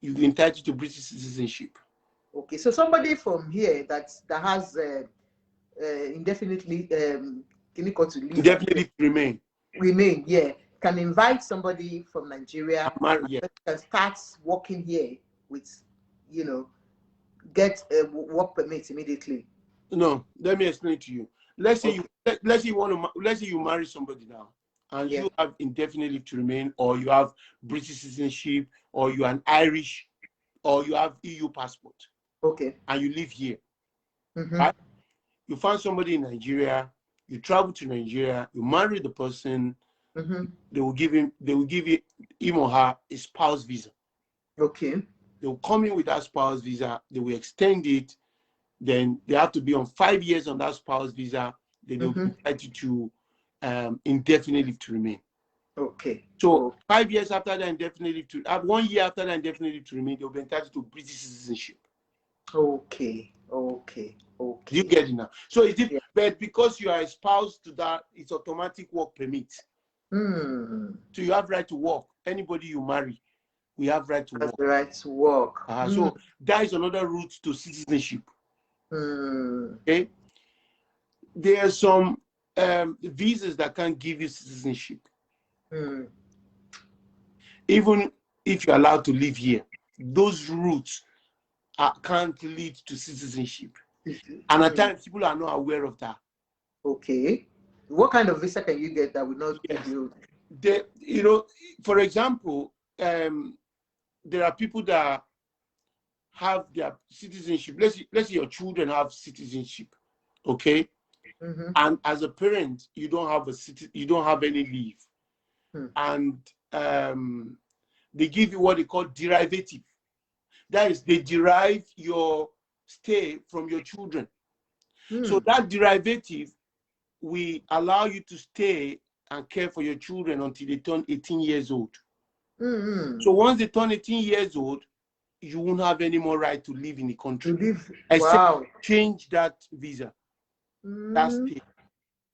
you're entitled to British citizenship. Okay, so somebody from here that has indefinitely Indefinitely to remain, yeah, can invite somebody from Nigeria yeah. and start working here with, get a work permit immediately. No, let me explain to you. Let's say you marry somebody now, and you have indefinite leave to remain, or you have British citizenship, or you're an Irish, or you have EU passport. Okay. And you live here. Right? You find somebody in Nigeria, you travel to Nigeria, you marry the person, they will give him or her a spouse visa. Okay. They will come in with that spouse visa, they will extend it, then they have to be on 5 years on that spouse visa, then they'll be entitled to indefinite leave to remain. Okay. So 5 years after that indefinite leave to 1 year after that indefinite leave to remain, they'll be entitled to British citizenship. Okay. You get it now. So but because you are espoused to that, it's automatic work permit. So you have right to work. Anybody you marry, we have right to work. Right to work. So that is another route to citizenship. Okay. There are some visas that can't give you citizenship. Even if you're allowed to live here, those routes can't lead to citizenship. And at times, people are not aware of that. Okay. What kind of visa can you get that will not give you? For example, there are people that have their citizenship. Let's say your children have citizenship, okay? And as a parent, you don't have any leave, and they give you what they call derivative. That is, they derive your stay from your children. So that derivative will allow you to stay and care for your children until they turn 18 years old. So once they turn 18 years old, you won't have any more right to live in the country. Except change that visa. That's it.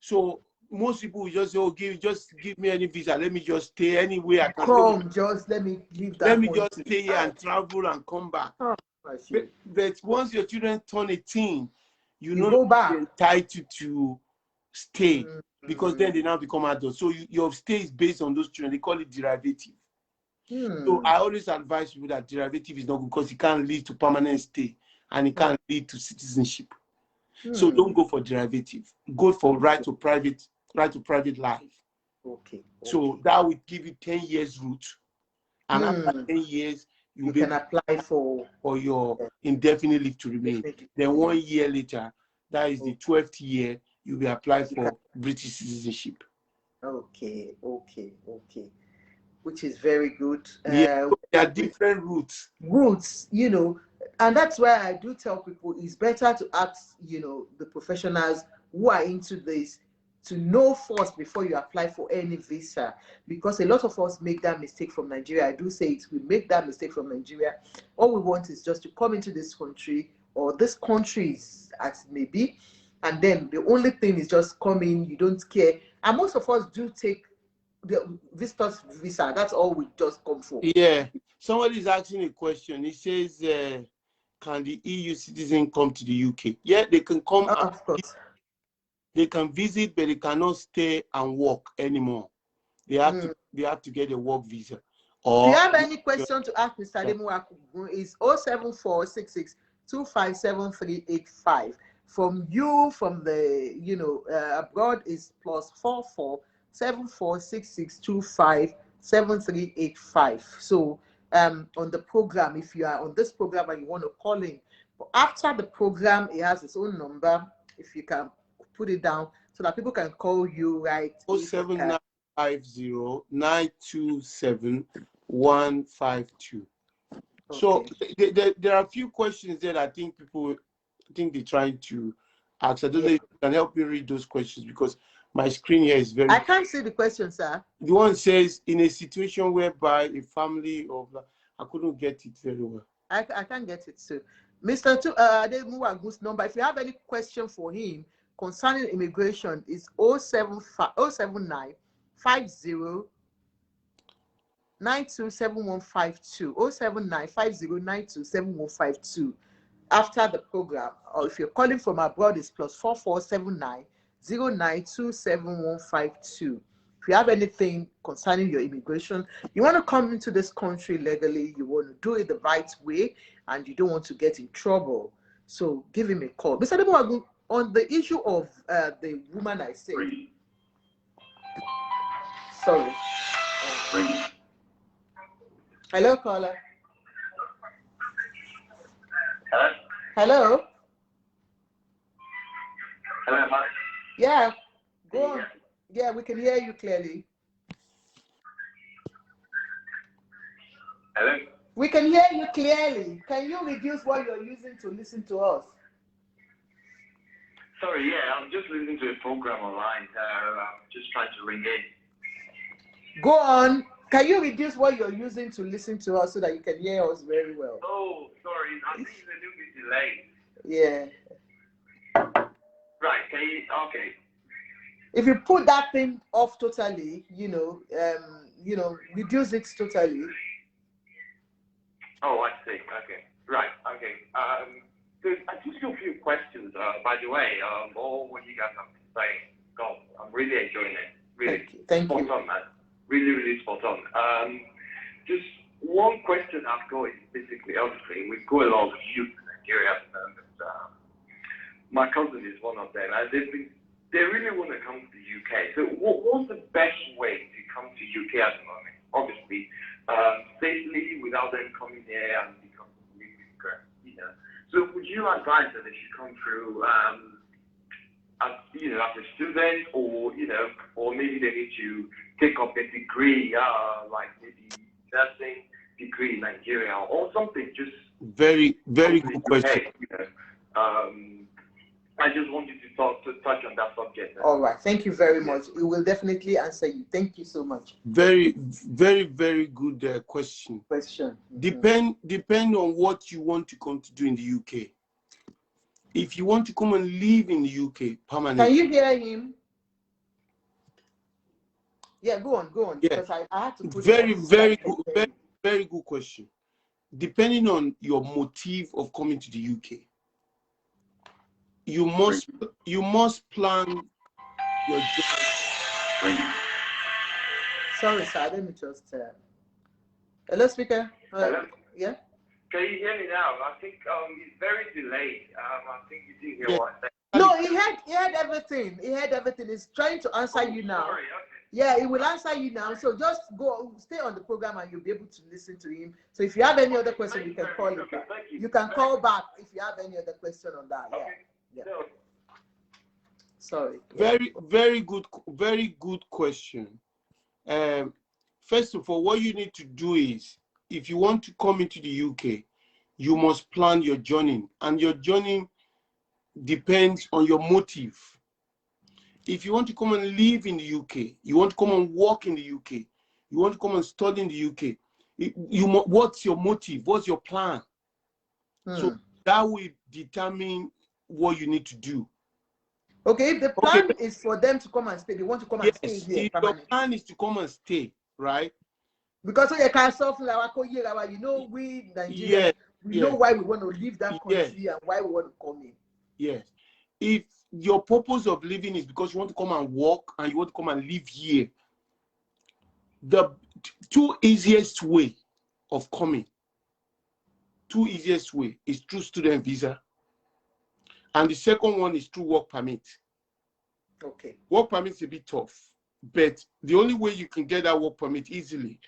So most people will just say, oh, just give me any visa. Let me just stay anywhere I can. Just let me leave that. Let me just stay here and travel and come back. But once your children turn 18, you know go back. You're entitled to stay because then they now become adults. So your stay is based on those children. They call it derivative. So I always advise people that derivative is not good because it can't lead to permanent stay and it can't lead to citizenship. So don't go for derivative. Go for right to private life. Okay. So that will give you 10 years route. And after 10 years, you can apply for your indefinite leave to remain. Then 1 year later, that is the 12th year, you'll be applied for British citizenship. Okay. Which is very good. Yeah, there are different routes. Routes, and that's why I do tell people it's better to ask, the professionals who are into this to know first before you apply for any visa, because a lot of us make that mistake from Nigeria. I do say it, we make that mistake from Nigeria. All we want is just to come into this country, or this countries as it may be, and then the only thing is just come in, you don't care. And most of us do take the visitors visa. That's all we just come for. Yeah. Somebody is asking a question. He says, can the EU citizen come to the UK? Yeah, they can come. Of course. They can visit, but they cannot stay and work anymore. They have to get a work visa. Or if you have any question to ask Mr. Ademu, is 07466 257385. From the abroad is +44 746625 7385. So on the program, if you are on this program and you want to call in, but after the program, it has its own number. If you can put it down so that people can call you, right? 07950 927 152. Okay. So there are a few questions that I think they're trying to ask. I don't know if you can help me read those questions, because my screen here is very... I can't see the question, sir. The one says, in a situation whereby a family of... I couldn't get it very well. I can't get it too. Mr. Ademuwagun's number, if you have any question for him concerning immigration, is 079 50 927152. 079 50 927152. After the program, or if you're calling from abroad, it's +4479 09275152. If you have anything concerning your immigration, you want to come into this country legally, you want to do it the right way, and you don't want to get in trouble, so give him a call. Mr. Ademu, on the issue of the woman I said, sorry. Hello, caller. Hello? Hello? Hello, Mark. Yeah, go on. Yeah, we can hear you clearly. Hello? We can hear you clearly. Can you reduce what you're using to listen to us? Sorry, yeah, I'm just listening to a program online. I'm just trying to ring in. Go on. Can you reduce what you're using to listen to us so that you can hear us very well? Oh, sorry, I think it's a little bit delayed. Yeah. Right, okay. If you put that thing off totally, reduce it totally. Oh, I see. Okay. Right, okay. So I just got a few questions, by the way. All what you guys have been saying. God, I'm really enjoying it. Really. Thank you. Spot on, man. Really, really spot on. Just one question I've got is basically, obviously, we've got a lot of youth in Nigeria at the moment. My cousin is one of them, and they really want to come to the UK. So what's the best way to come to UK at the moment? Obviously, safely, without them coming here and becoming immigrants, So would you advise that they should come through as a student, or or maybe they need to take up a degree, like maybe nursing degree in Nigeria or something? Just very, very good question. I just wanted to touch on that subject. All right, thank you very much. We will definitely answer you. Thank you so much. Very, very, very good question. Mm-hmm. Depend on what you want to come to do in the UK. If you want to come and live in the UK permanently. Can you hear him? Yeah, go on. Yeah. Because I had to put very good question. Depending on your motive of coming to the UK, you must plan your job. Sorry, sir. Let me just. Hello, speaker. Hello? Yeah. Can you hear me now? I think it's very delayed. I think you didn't hear what I said. No, he heard everything. He heard everything. He's trying to answer you now. Sorry, okay. Yeah, he will answer you now. So just stay on the program and you'll be able to listen to him. So if you have any other question, you can call him back. You can call back if you have any other question on that. Yeah. Okay. Yeah. No. Sorry. Very good question. First of all, what you need to do is, if you want to come into the UK, you must plan your journey, and your journey depends on your motive. If you want to come and live in the UK, you want to come and work in the UK, you want to come and study in the UK, what's your motive? What's your plan? So that will determine what you need to do. Okay, if the plan is for them to come and stay, they want to come and stay here if your plan is to come and stay, right? Because you can't solve you know, we Nigerians, we know why we want to leave that country and why we want to come in. Yes. If your purpose of living is because you want to come and work and you want to come and live here, the two easiest way of coming, is through student visa, and the second one is through work permit. Okay. Work permit is a bit tough, but the only way you can get that work permit easily,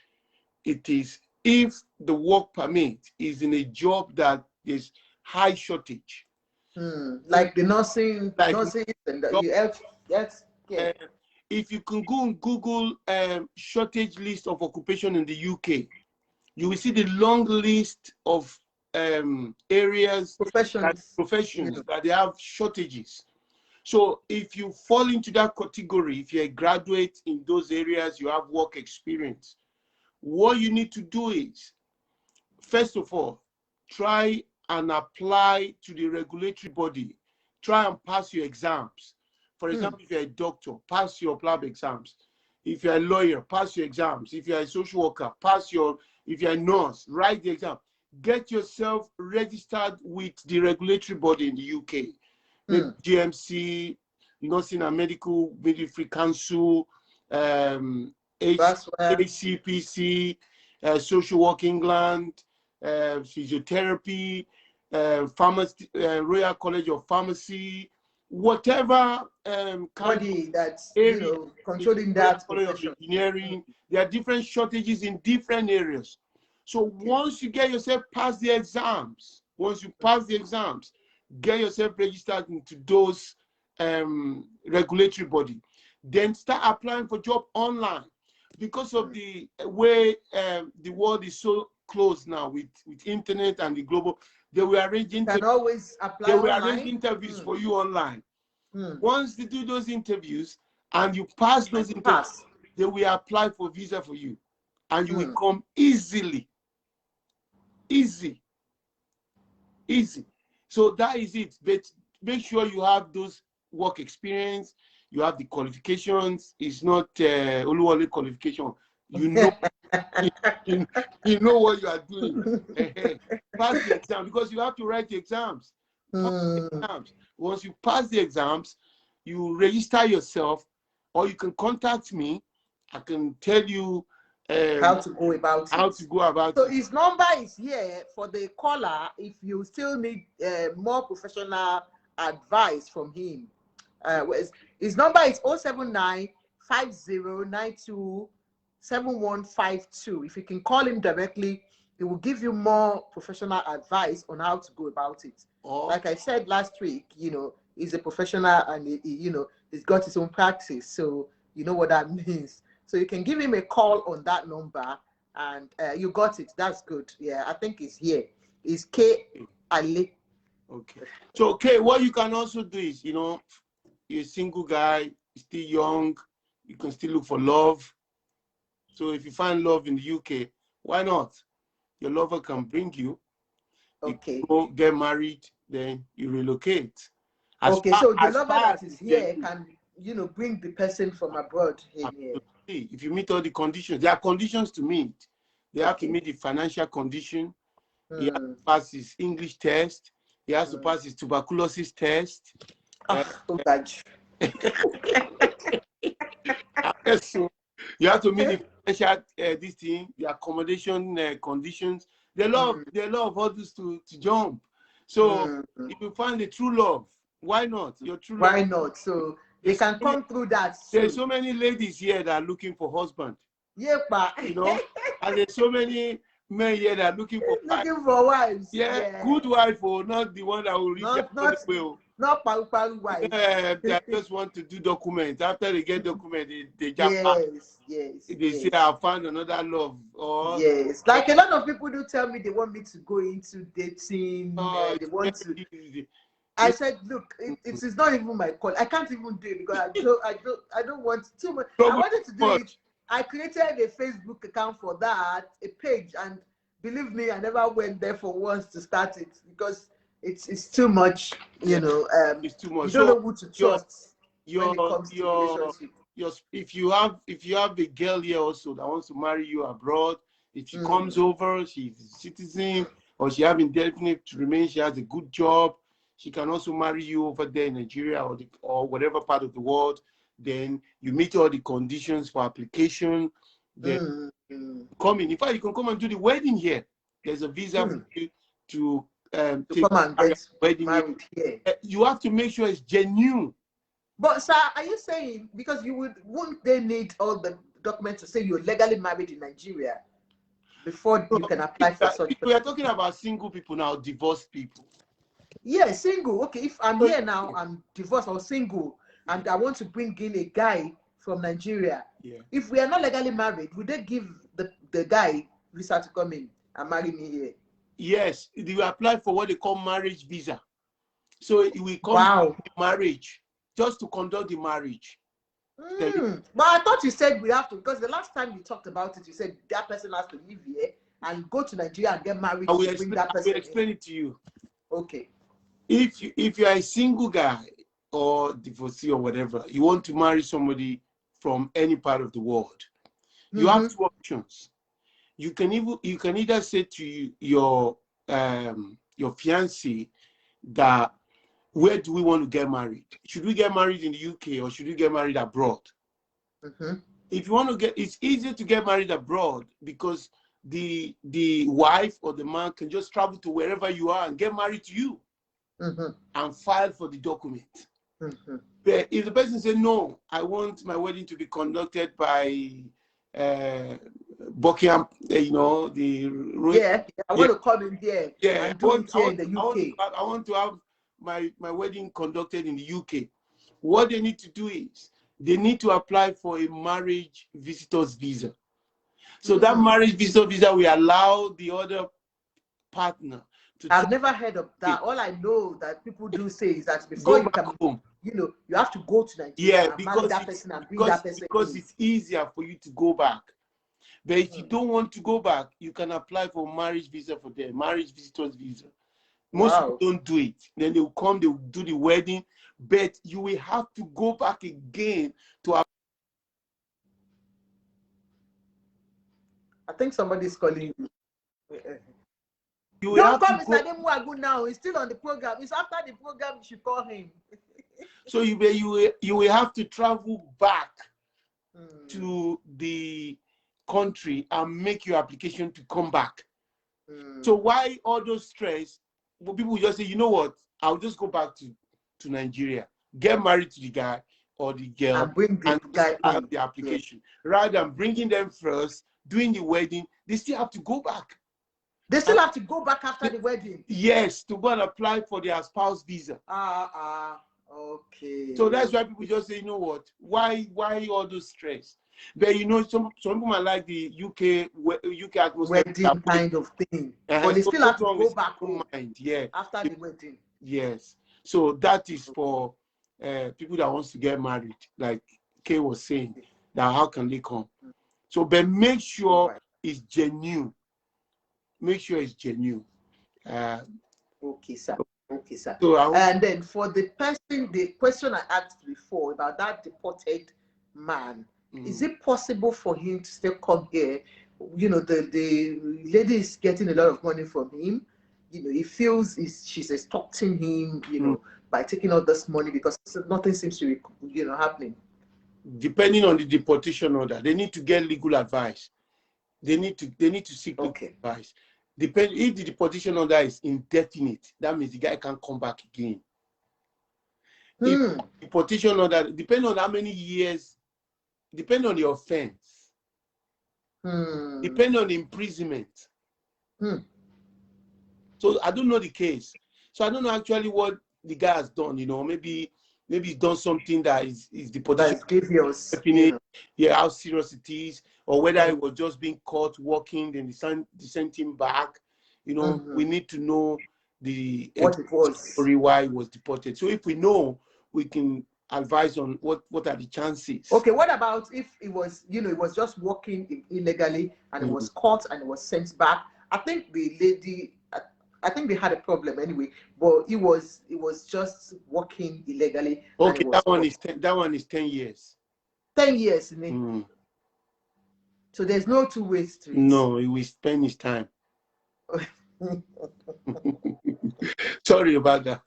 it is if the work permit is in a job that is high shortage. Like the nursing, and yes. If you can go and Google shortage list of occupation in the UK, you will see the long list of areas, professions that they have shortages. So if you fall into that category, if you're a graduate in those areas, you have work experience, what you need to do is, first of all, try and apply to the regulatory body. Try and pass your exams. For example, if you're a doctor, pass your lab exams. If you're a lawyer, pass your exams. If you're a social worker, if you're a nurse, write the exam. Get yourself registered with the regulatory body in the UK. The GMC, Nursing and Medical Midwifery Council, HCPC, Social Work England, physiotherapy, pharmacy, Royal College of Pharmacy, whatever body that's controlling that College of Engineering. There are different shortages in different areas. So once you get yourself past the exams, get yourself registered into those regulatory body, then start applying for job online. Because of the way the world is so close now with internet and the global, they will arrange interviews for you online. Once they do those interviews and you pass those interviews, they will apply for visa for you, and you will come easily. Easy. So that is it. But make sure you have those work experience, you have the qualifications. It's not only qualification. You know, you know what you are doing. Pass the exam, because you have to write the exams. Once you pass the exams, you register yourself, or you can contact me. I can tell you how to go about it. So his number is here for the caller if you still need more professional advice from him. His number is 079 5092 7152. If you can call him directly, he will give you more professional advice on how to go about it. Like I said last week, he's a professional and he's got his own practice, so you know what that means. So you can give him a call on that number, and you got it. That's good. Yeah, I think it's here. It's K Ali. Okay. So what you can also do is, you're a single guy, still young, you can still look for love. So if you find love in the UK, why not? Your lover can bring you. Okay. You go get married, then you relocate. So the lover that is here can, bring the person from abroad here. If you meet all the conditions, there are conditions to meet. They have to meet the financial condition. He has to pass his English test. He has to pass his tuberculosis test. So you have to meet the financial the accommodation conditions. There are a lot of hurdles to jump. So if you find the true love, why not? Your true love. Why not? So they can come through that. There's so many ladies here that are looking for husband. Yeah, and there's so many men here that are looking for wives. Yeah, good wife, or not the one that will reach not not paru wife. They just want to do documents. After they get documents, they jump out. They say, I found another love. Or yes, like a lot of people do tell me they want me to go into dating. They want to. I said, look, it is not even my call. I can't even do it because I don't want too much. I wanted to do it. I created a Facebook account for that, a page, and believe me, I never went there for once to start it because it's too much. You know, it's too much. You don't know who to trust when it comes to relationship. If you have a girl here also that wants to marry you abroad, if she comes over, she's a citizen, or she have indefinite to remain, she has a good job, she can also marry you over there in Nigeria or whatever part of the world. Then you meet all the conditions for application. Then come in. In fact, you can come and do the wedding here. There's a visa for you to take come and get wedding married here. You have to make sure it's genuine. But sir, are you saying because won't they need all the documents to say you're legally married in Nigeria before you can apply for such? We are talking about single people now, divorced people. Yeah, single. Okay, if I'm here now, I'm divorced or single, and I want to bring in a guy from Nigeria. Yeah. If we are not legally married, would they give the guy visa to come in and marry me here? Yes, you apply for what they call marriage visa. So it will come to marriage, just to conduct the marriage. But I thought you said we have to, because the last time you talked about it, you said that person has to live here and go to Nigeria and get married. I will explain it to you. Okay. If you are a single guy or divorcee or whatever, you want to marry somebody from any part of the world, you have two options. You can either say to your fiancé that, where do we want to get married? Should we get married in the UK or should we get married abroad? If you want to it's easier to get married abroad because the wife or the man can just travel to wherever you are and get married to you and file for the document. But if the person says, no, I want my wedding to be conducted by Buckingham, I want to come in here and do it here in the UK. I want to have my wedding conducted in the UK. What they need to do is they need to apply for a marriage visitor's visa. So that marriage visitor visa will allow the other partner to. I've never heard of that. All I know that people do say is that before you come home, you have to go to Nigeria and marry that person and bring that person because it's easier for you to go back. But if you don't want to go back, you can apply for marriage visa for them, marriage visitor's visa. Most people don't do it. Then they will come, they will do the wedding, but you will have to go back again to. I think somebody's calling you. You don't call Mr. Demuagu now. He's still on the program. It's after the program you should call him. So you will have to travel back to the country and make your application to come back. So why all those stress? Well, people just say, you know what? I'll just go back to Nigeria, get married to the guy or the girl, and bring the guy have the application. Rather than bringing them first, doing the wedding, they still have to go back. They still have to go back after the wedding? Yes, to go and apply for their spouse visa. Okay. So that's why people just say, you know what? Why all those stress? But some people might like the UK atmosphere. Wedding kind of thing. But they still have to go back home after the wedding. Yes. So that is for people that wants to get married, like Kay was saying, that how can they come? So, but make sure it's genuine. Make sure it's genuine. Okay, sir. Okay, sir. So and then for the question I asked before about that deported man, is it possible for him to still come here? The lady is getting a lot of money from him. He feels she's extorting him, by taking all this money because nothing seems to be, happening. Depending on the deportation order, they need to get legal advice. They need to seek legal advice. If the deportation order is indefinite, that means the guy can't come back again. If the deportation order, depending on how many years, depending on the offense, depending on the imprisonment. So I don't know the case. So I don't know actually what the guy has done. You know, maybe he's done something that is deportation. That's grievous. Yeah, how serious it is, or whether it was just being caught walking, then they sent him back. You know, we need to know what it was, story why he was deported. So if we know, we can advise on what are the chances. Okay, what about if it was, you know, it was just walking illegally and it was caught and it was sent back? I think the lady, I think they had a problem anyway, but it was just walking illegally. Okay, that one is 10 years. 10 years, so there's no two ways to it. No, he will spend his time. Sorry about that.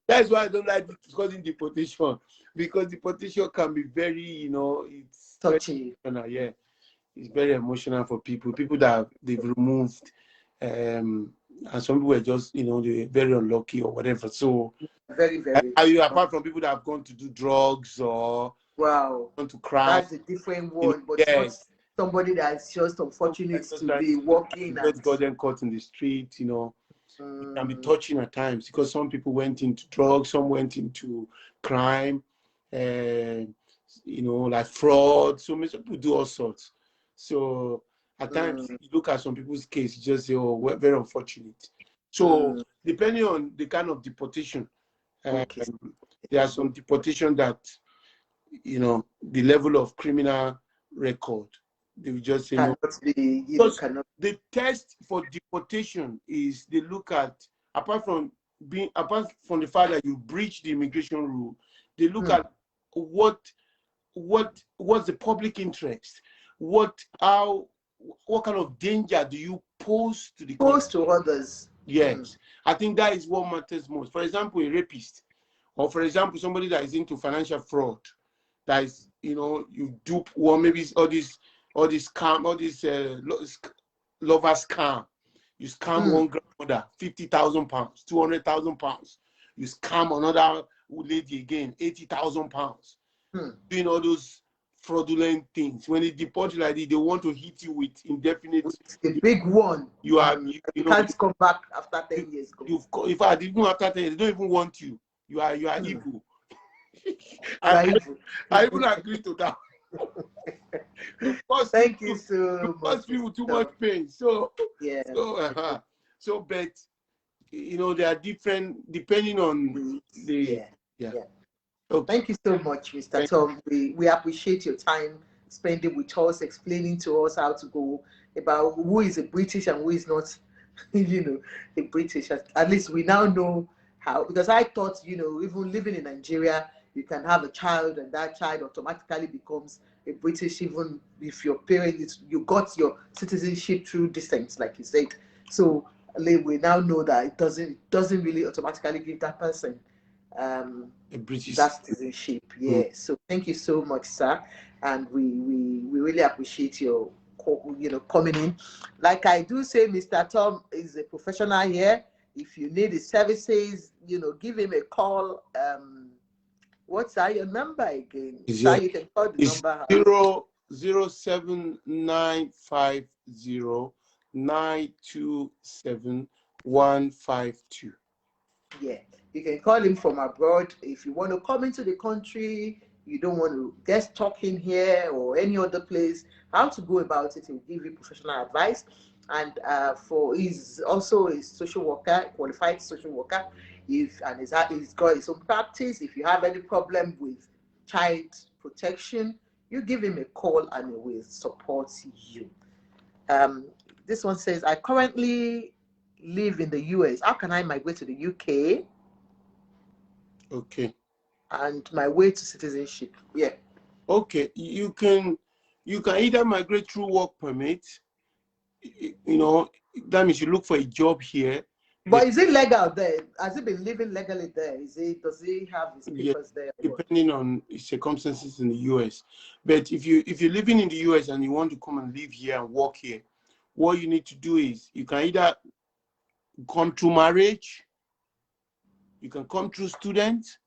That's why I don't like discussing deportation, because deportation can be very, you know, it's touchy. Yeah, it's very emotional for people that they've removed, and some people are just, you know, they're very unlucky or whatever. So very apart from people that have gone to do drugs or gone to crime, that's a different one. But not somebody that's just unfortunate to be walking and got them caught in the street, you know. It can be touching at times, because some people went into drugs, some went into crime, you know, like fraud. So many people do all sorts. So at times you look at some people's case, you just say, oh, we're very unfortunate. So depending on the kind of deportation, there are some deportation that, you know, the level of criminal record, they will just say no. The test for deportation is they look at, apart from the fact that you breach the immigration rule, they look at what's the public interest, what kind of danger do you pose to the country? To others. Yes, I think that is what matters most. For example, a rapist, or for example, somebody that is into financial fraud, that is, you know, you dupe, or maybe all this scam, all this lover scam. You scam one grandmother, £50,000, £200,000. You scam another lady again, £80,000. Doing all those fraudulent things. When they deport you like this, they want to hit you with indefinite. The big one. You can't come back after 10 years. In fact, even after 10 years, they don't even want you. You are evil. I even agree to that. Thank you so much. Cause people too much pain. So so but you know, they are different depending on the Okay. Thank you so much, Mr. Tom. We appreciate your time spending with us, explaining to us how to go about who is a British and who is not, you know, a British. At least we now know how, because I thought, you know, even living in Nigeria, you can have a child and that child automatically becomes a British, even if your parents, you got your citizenship through descent, like you said. So we now know that it doesn't really automatically give that person a British citizenship. So thank you so much, sir, and we really appreciate your, you know, coming in. Like I do say, Mr. Tom is a professional here. If you need his services, you know, give him a call. What's your number again? So you can call the number. 07950927152. Yeah, you can call him from abroad. If you want to come into the country, you don't want to get stuck in here or any other place, how to go about it, he'll give you professional advice. And he's also a social worker, qualified social worker. He's got his own practice. If you have any problem with child protection, you give him a call and he will support you. This one says, I currently live in the US. How can I migrate to the UK? Okay. And my way to citizenship. Yeah. Okay. You can either migrate through work permit. You know, that means you look for a job here. But is it legal there? Has he been living legally there? Does he have his papers there? Depending on circumstances in the US. But if you're living in the US and you want to come and live here and work here, what you need to do is you can either come through marriage, you can come through student,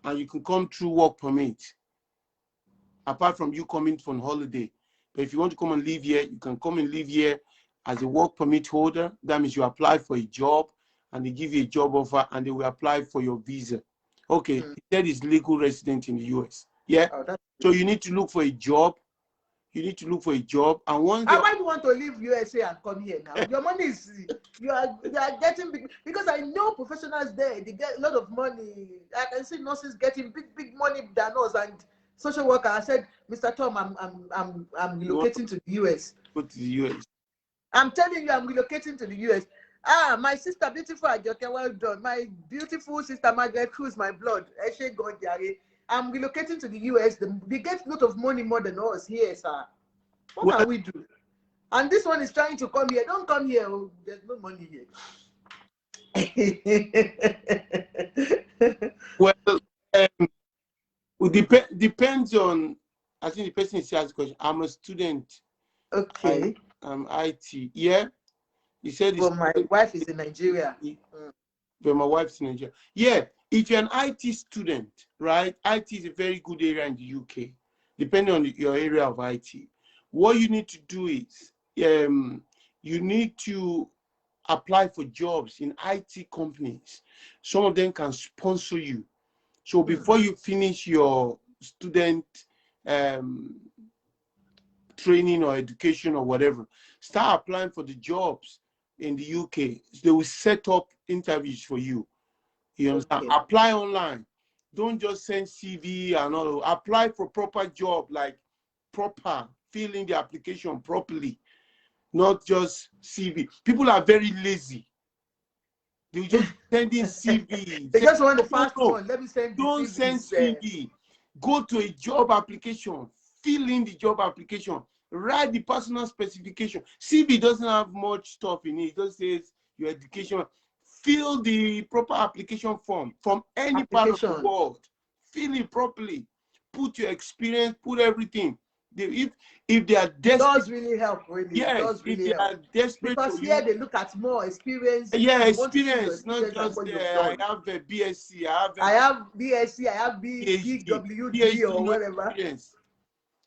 and you can come through work permit. Apart from you coming from holiday. But if you want to come and live here, you can come and live here as a work permit holder. That means you apply for a job and they give you a job offer, and they will apply for your visa. Okay, that is legal resident in the US. Yeah. Oh, so you need to look for a job. You need to look for a job, and once I might want to leave USA and come here now. Your money is you are getting big, because I know professionals there. They get a lot of money. I can see nurses getting big money than us, and social worker. I said, Mr. Tom, I'm relocating to the US. Go to the US. I'm telling you, I'm relocating to the US. Ah, my sister, beautiful Ajoke, well done. My beautiful sister Margaret Cruz, my blood. Eshe God, Yare. I'm relocating to the US. They get a lot of money more than us here, sir. What can we do? And this one is trying to come here. Don't come here. Oh, there's no money here. Well, it depends on, I think the person is asking question. I'm a student. Okay. I'm IT. Yeah. He said, well, my wife is in Nigeria. But my wife's in Nigeria. Yeah. If you're an IT student, right? IT is a very good area in the UK, depending on your area of IT. What you need to do is, you need to apply for jobs in IT companies. Some of them can sponsor you. So before you finish your student training or education or whatever, start applying for the jobs in the UK. They will set up interviews for you. You understand? Okay. Apply online. Don't just send CV and all. Apply for proper job, like proper, fill in the application properly, not just CV. People are very lazy. They just send in CV. They just want the fast one. Let me send. Don't send CV. Go to a job application. Fill in the job application. Write the personal specification. CV doesn't have much stuff in it. It just says your education. Fill the proper application form from any part of the world. Fill it properly. Put your experience. Put everything. If they are desperate, it does really help. Really, yes, it does really if they are desperate, because here they look at more experience. Yeah, experience, not just I have a BSc, I have BSc, I have PhD or whatever. Experience.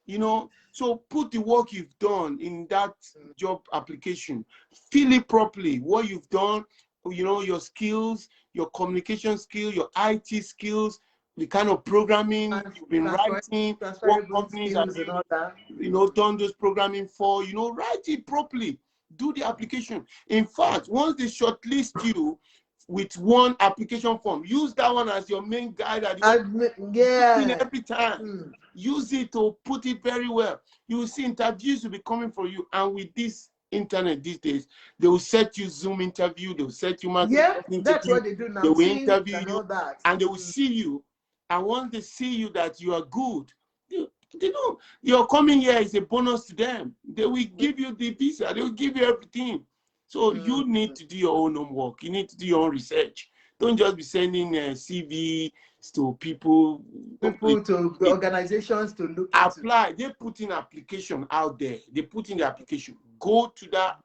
You know, so put the work you've done in that job application. Fill it properly. What you've done, you know, your skills, your communication skills, your IT skills, the kind of programming you've been writing, what companies have you know, done those programming for, you know, write it properly. Do the application. In fact, once they shortlist you with one application form, use that one as your main guide. Every time. Use it to put it very well. You will see interviews will be coming for you. And with this internet these days, they will set you Zoom interview, they will set you interview. That's what they do now. They will interview you and they will see you. And once they see you that you are good, they know your coming here is a bonus to them. They will give you the visa. They will give you everything. So you need to do your own homework. You need to do your own research. Don't just be sending CVs to people to organizations to look apply. They put in application out there. They put in the application. Go to that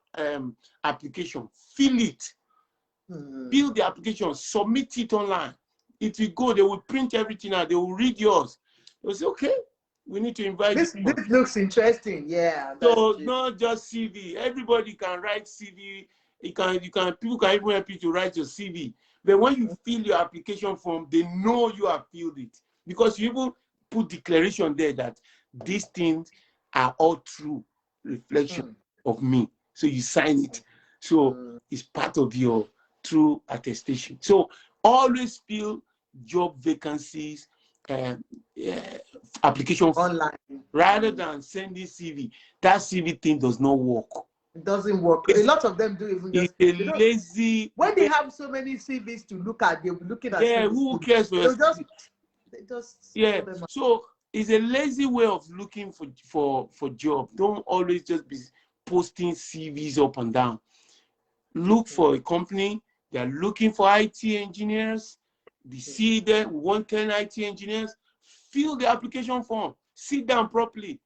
application. Fill it. Fill the application. Submit it online. It will go. They will print everything out. They will read yours. They'll say, okay, we need to invite this. This looks interesting. Yeah. So not just CV. Everybody can write CV. People can even help you to write your CV. But when you fill your application form, they know you have filled it because you even put declaration there that these things are all true reflection of me. So you sign it. So it's part of your true attestation. So always fill job vacancies application online rather than sending CV. That CV thing does not work. It doesn't work. A lot of them do even just lazy. When they have so many CVs to look at, they'll be looking at. Yeah, who cares for your CV? They just yeah. So it's a lazy way of looking for job. Don't always just be posting CVs up and down. Look for a company. They are looking for IT engineers. They see them, 110 IT engineers. Fill the application form. Sit down properly.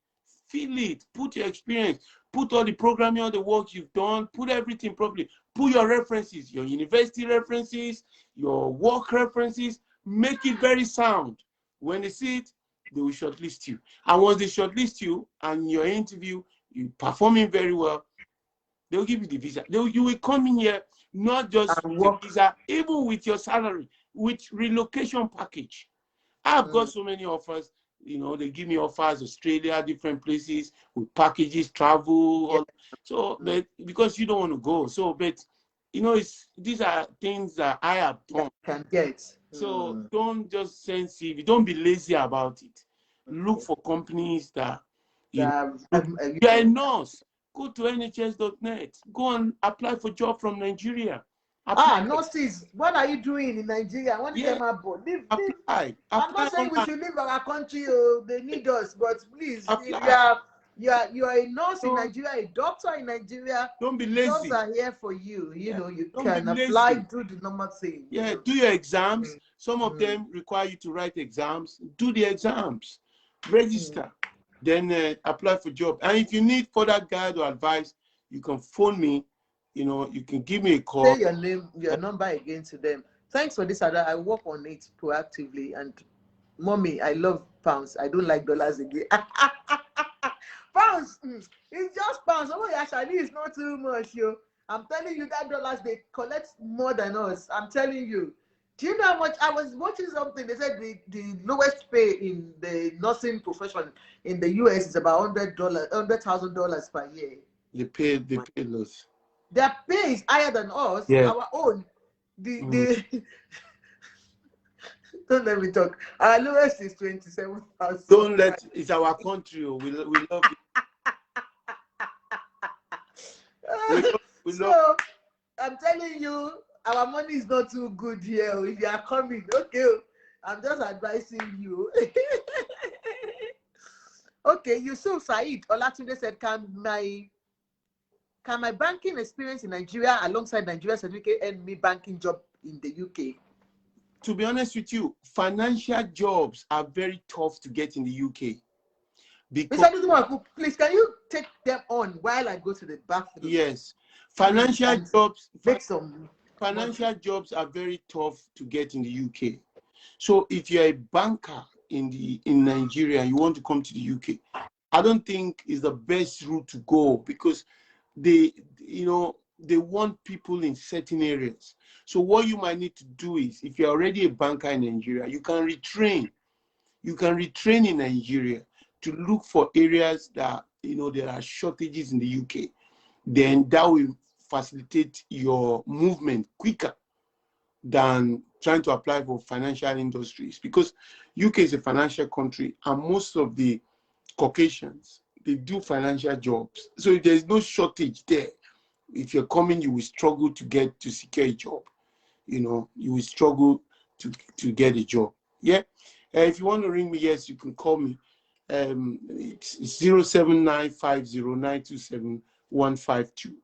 Fill it. Put your experience. Put all the programming, all the work you've done. Put everything properly. Put your references, your university references, your work references. Make it very sound. When they see it, they will shortlist you. And once they shortlist you and your interview, you're performing very well, They'll give you the visa. You will come in here, not just the visa, even with your salary, with relocation package. I've got so many offers. You know, they give me offers, Australia, different places, with packages, travel. All. So, but because you don't want to go. So, but, you know, these are things that I have done. Can get. So don't just send CV. Don't be lazy about it. Look for companies that, you're a nurse. Go to nhs.net. Go and apply for job from Nigeria. Nurses, what are you doing in Nigeria? When you come aboard, apply. I'm not saying we should leave our country. They need us, but please, apply. if you are a nurse in Nigeria, a doctor in Nigeria, don't be lazy. Jobs are here for you. You know, you don't can apply, do the normal thing. Yeah, do your exams. Some of them require you to write exams. Do the exams. Register. Then apply for job. And if you need further guide or advice, you can phone me. You know, you can give me a call. Say your name, your number again to them. Thanks for this, Ada. I work on it proactively. And mommy, I love pounds. I don't like dollars again. Pounds, it's just pounds. Oh, actually, it's not too much, yo. I'm telling you that dollars, they collect more than us. I'm telling you. Do you know how much? I was watching something. They said the lowest pay in the nursing profession in the US is about $100,000 per year. They pay less. Their pay is higher than us. Yeah. Our own. Don't let me talk. Our lowest is 27,000. Don't let. It's our country. We love it. So I'm telling you, our money is not too good here. If you are coming, okay, I'm just advising you. Okay, Yusuf Said Olatunde said, can my banking experience in Nigeria alongside Nigeria certificate earn me banking job in the UK? To be honest with you, financial jobs are very tough to get in the UK. Because please, can you take them on while I go to the bathroom? Yes. Financial jobs are very tough to get in the UK. So if you're a banker in Nigeria and you want to come to the UK, I don't think it's the best route to go, because they want people in certain areas. So what you might need to do is, if you're already a banker in Nigeria, you can retrain. You can retrain in Nigeria to look for areas that, there are shortages in the UK. Then that will facilitate your movement quicker than trying to apply for financial industries, because UK is a financial country and most of the Caucasians, they do financial jobs. So if there's no shortage there, if you're coming, you will struggle to secure a job. You will struggle to get a job. Yeah. If you want to ring me, yes, you can call me. It's 07950927152.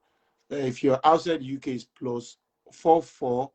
If you're outside the UK, it's +44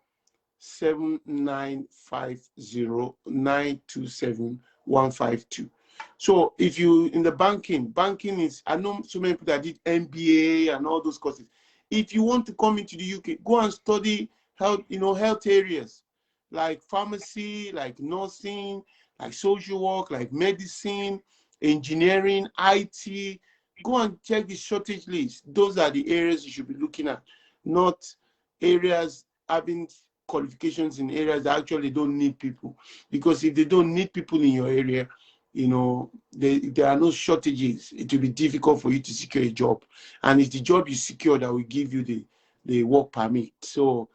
7950927152. So if you in the banking is, I know so many people that did MBA and all those courses. If you want to come into the UK, go and study health, health areas like pharmacy, like nursing, like social work, like medicine, engineering, IT. Go and check the shortage list. Those are the areas you should be looking at, not areas having qualifications in areas that actually don't need people. Because if they don't need people in your area, there are no shortages. It will be difficult for you to secure a job. And it's the job you secure that will give you the work permit. So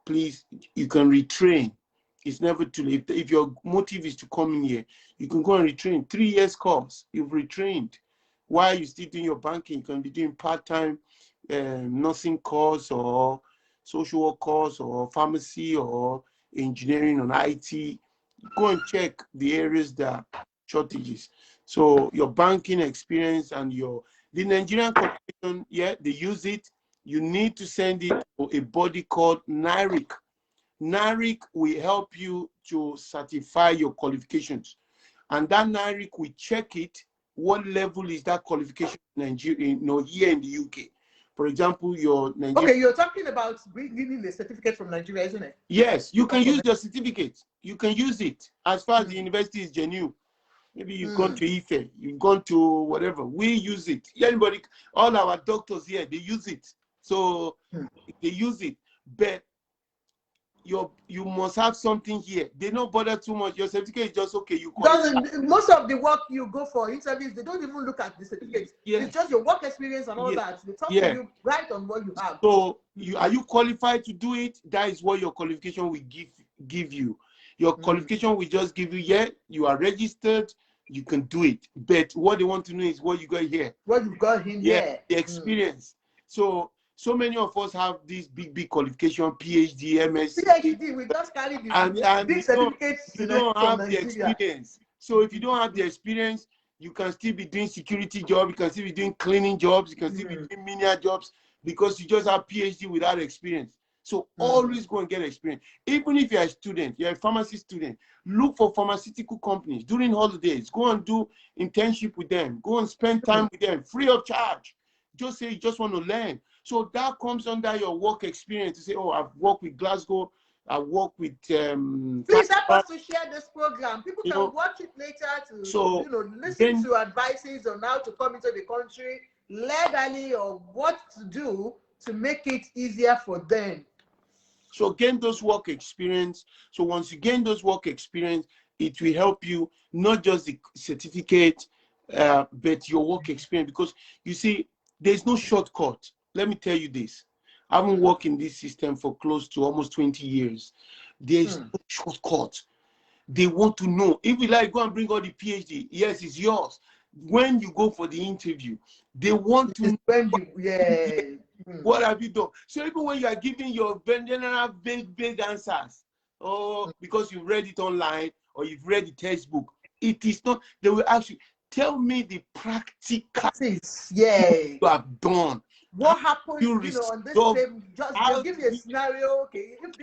please, you can retrain. It's never too late. If your motive is to come in here, you can go and retrain. 3 years course, you've retrained. While you're still doing your banking, you can be doing part-time nursing course or social work course or pharmacy or engineering on IT. Go and check the areas that are shortages. So your banking experience and the Nigerian corporation, yeah, they use it. You need to send it to a body called NARIC. NARIC will help you to certify your qualifications. And that NARIC will check it. What level is that qualification in Nigeria, here in the UK? For example, your Nigeria. Okay, you're talking about bringing the certificate from Nigeria, isn't it? Yes, you can use your certificate. You can use it as far as the university is genuine. Maybe you've gone to IFE, you've gone to whatever. We use it. Anybody, all our doctors here, they use it. So they use it. But you must have something here. They don't bother too much. Your certificate is just okay. You most of the work you go for interviews, they don't even look at the certificate. Yeah. It's just your work experience and all that. They talk to you right on what you have. So are you qualified to do it? That is what your qualification will give you. Your qualification will just give you, you are registered, you can do it. But what they want to know is what you got here. What you got in here. The experience. So many of us have this big qualification, PhD, MSc. PhD, we just carry the big certificates. You don't have the experience. So if you don't have the experience, you can still be doing security jobs, you can still be doing cleaning jobs, you can still be doing menial jobs because you just have PhD without experience. So always go and get experience. Even if you're a student, you're a pharmacy student, look for pharmaceutical companies during holidays. Go and do internship with them. Go and spend time with them free of charge. Just say you just want to learn. So that comes under your work experience to say, oh, I've worked with Glasgow, I work with please help us to share this program. People can watch it later to listen to advices on how to come into the country legally or what to do to make it easier for them. So gain those work experience. So once you gain those work experience, it will help you not just the certificate, but your work experience. Because you see, there's no shortcut. Let me tell you this. I haven't worked in this system for close to almost 20 years. There's no shortcut. They want to know. If you like, go and bring all the PhD. Yes, it's yours. When you go for the interview, they want to know what have you done. So even when you are giving your general vague answers, or because you read it online or you've read the textbook, it is not. They will actually tell me the practical you have done. What happened, on this same, just give me a scenario, okay, if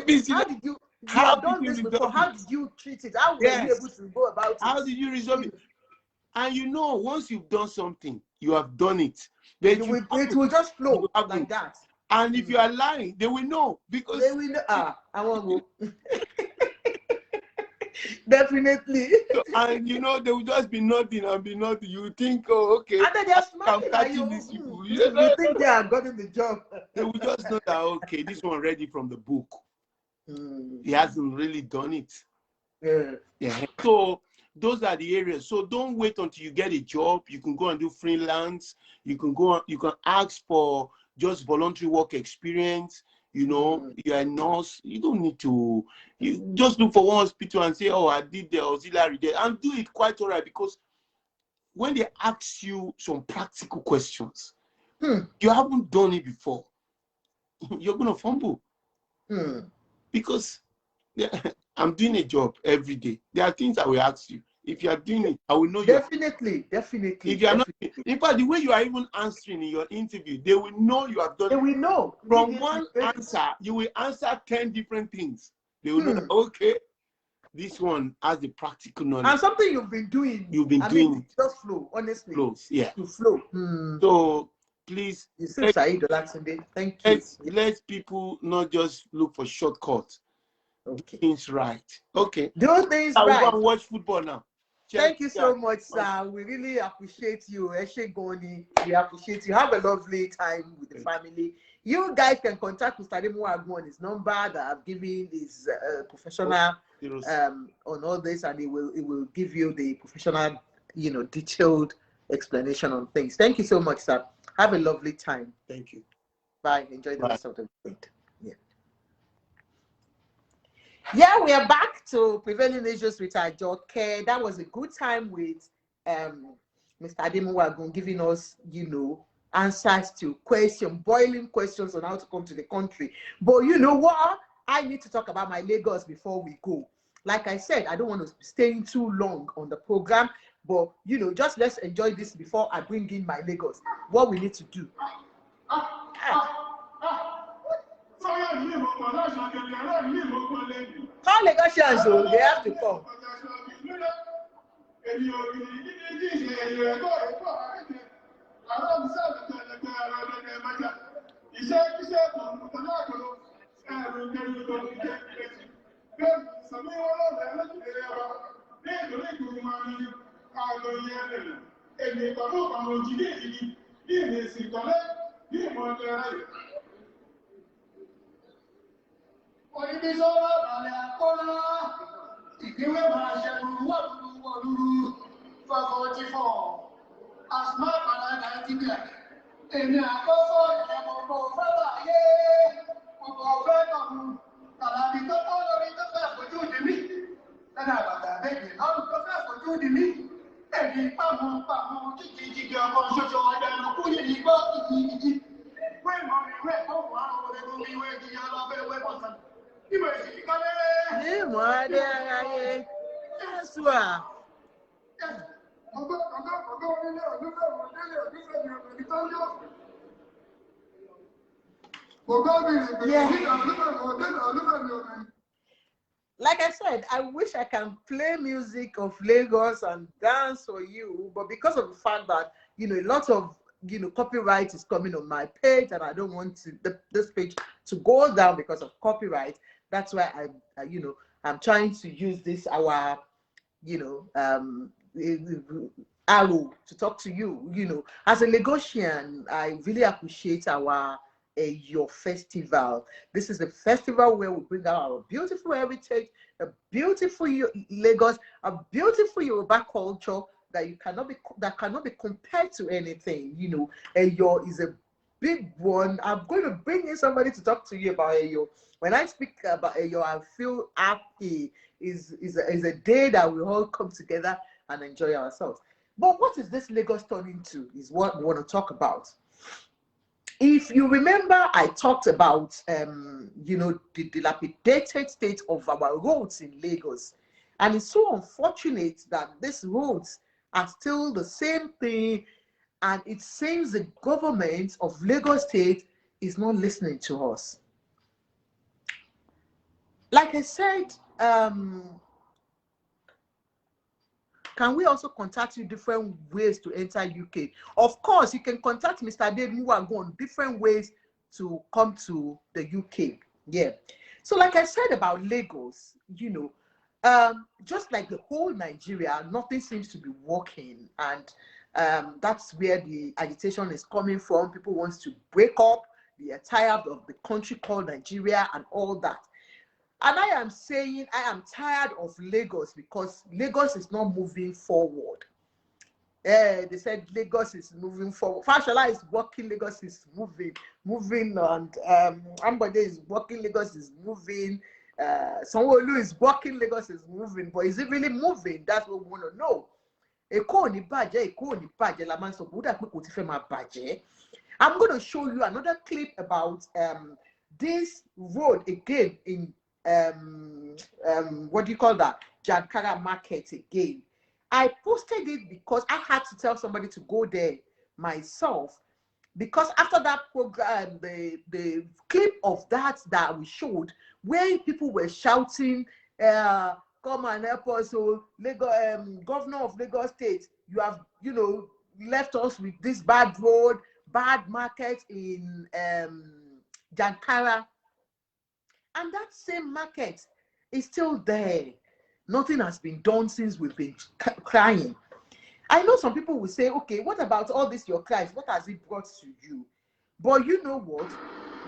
this happened, how did you have done this before, how did you treat it, how were you able to go about it? How did you resolve it? And once you've done something, you have done it. It will just flow like that. And if you are lying, they will know. Because they will know. I won't go. Definitely. And they will just be nodding and be nodding. You think, oh, okay. And then they're smiling at you. These people. You think they have gotten the job. They will just know that, okay, this one ready from the book. He hasn't really done it. Yeah. So those are the areas. So don't wait until you get a job. You can go and do freelance. You can ask for just voluntary work experience. You're a nurse. You don't need to. You just look for one hospital and say, oh, I did the auxiliary there, and do it quite all right. Because when they ask you some practical questions, you haven't done it before, you're going to fumble. Because I'm doing a job every day. There are things I will ask you. If you are doing it, I will know. Definitely. If you are not, in fact, the way you are even answering in your interview, they will know you have done. They will know. From one answer, you will answer 10 different things. They will know that, okay, this one has the practical knowledge. And something you've been doing. It. Just flow, honestly. Flows, yeah. To flow. So please, thank you. Let people not just look for shortcuts. Okay. Things right. Okay. Do things I will right. go and watch football now. Thank you so much, sir. We really appreciate you. Eshe Goni, we appreciate you. Have a lovely time with the family. You guys can contact Mr. Ademuwa on his number that I've given his professional on all this, and it will give you the professional, detailed explanation on things. Thank you so much, sir. Have a lovely time. Thank you. Bye. Enjoy the rest of the week. Yeah, we are back to Prevailing Issues with Ajoke. That was a good time with Mr. Ademuwa giving us, answers to boiling questions on how to come to the country. But you know what? I need to talk about my Lagos before we go. Like I said, I don't want to stay too long on the program, but just let's enjoy this before I bring in my Lagos. What we need to do. How Lagosians, though, they have to come. Like I said, I wish I can play music of Lagos and dance for you, but because of the fact that, you know, a lot of, you know, copyright is coming on my page, and I don't want to this page to go down because of copyright. That's why I you know, I'm trying to use this our, you know, arrow to talk to you. You know, as a Lagosian, I really appreciate our your festival. This is a festival where we bring out our beautiful heritage, a beautiful Lagos, a beautiful Yoruba culture that cannot be compared to anything. You know, Eyo is a big one. I'm going to bring in somebody to talk to you about Eyo. When I speak about Eyo, I feel happy. Is a day that we all come together and enjoy ourselves. But what is this Lagos turning to is what we want to talk about. If you remember, I talked about you know, the dilapidated state of our roads in Lagos, and it's so unfortunate that these roads are still the same thing, and it seems the government of Lagos State is not listening to us. Like I said, can we also contact you different ways to enter UK? Of course, you can contact Mr. Dave Muwago on different ways to come to the UK. Yeah. So like I said about Lagos, you know, just like the whole Nigeria, nothing seems to be working. And that's where the agitation is coming from. People want to break up. They are tired of the country called Nigeria and all that. And I am saying I am tired of Lagos because Lagos is not moving forward. They said Lagos is moving forward. Fashola is working, Lagos is moving, and Ambode is working, Lagos is moving. Sanwo-Olu is working, Lagos is moving. But is it really moving? That's what we want to know. I'm going to show you another clip about this road again in what do you call that, Jankara Market again. I posted it because I had to tell somebody to go there myself, because after that program, the clip of that we showed, where people were shouting, come and help us, so governor of Lagos State, you have, you know, left us with this bad road, bad market in Jankara. And that same market is still there. Nothing has been done since we've been crying. I know some people will say, okay, what about all this your cries? What has it brought to you? But you know what?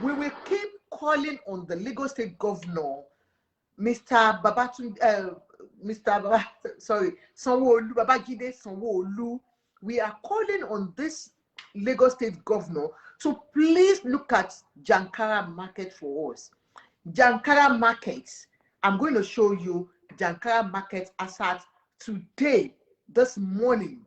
We will keep calling on the Lagos State Governor, Mr. Sanwo-Olu, Babajide Sanwo-Olu. We are calling on this Lagos State Governor to please look at Jankara Market for us. Jankara Market, I'm going to show you Jankara Market as at today, this morning.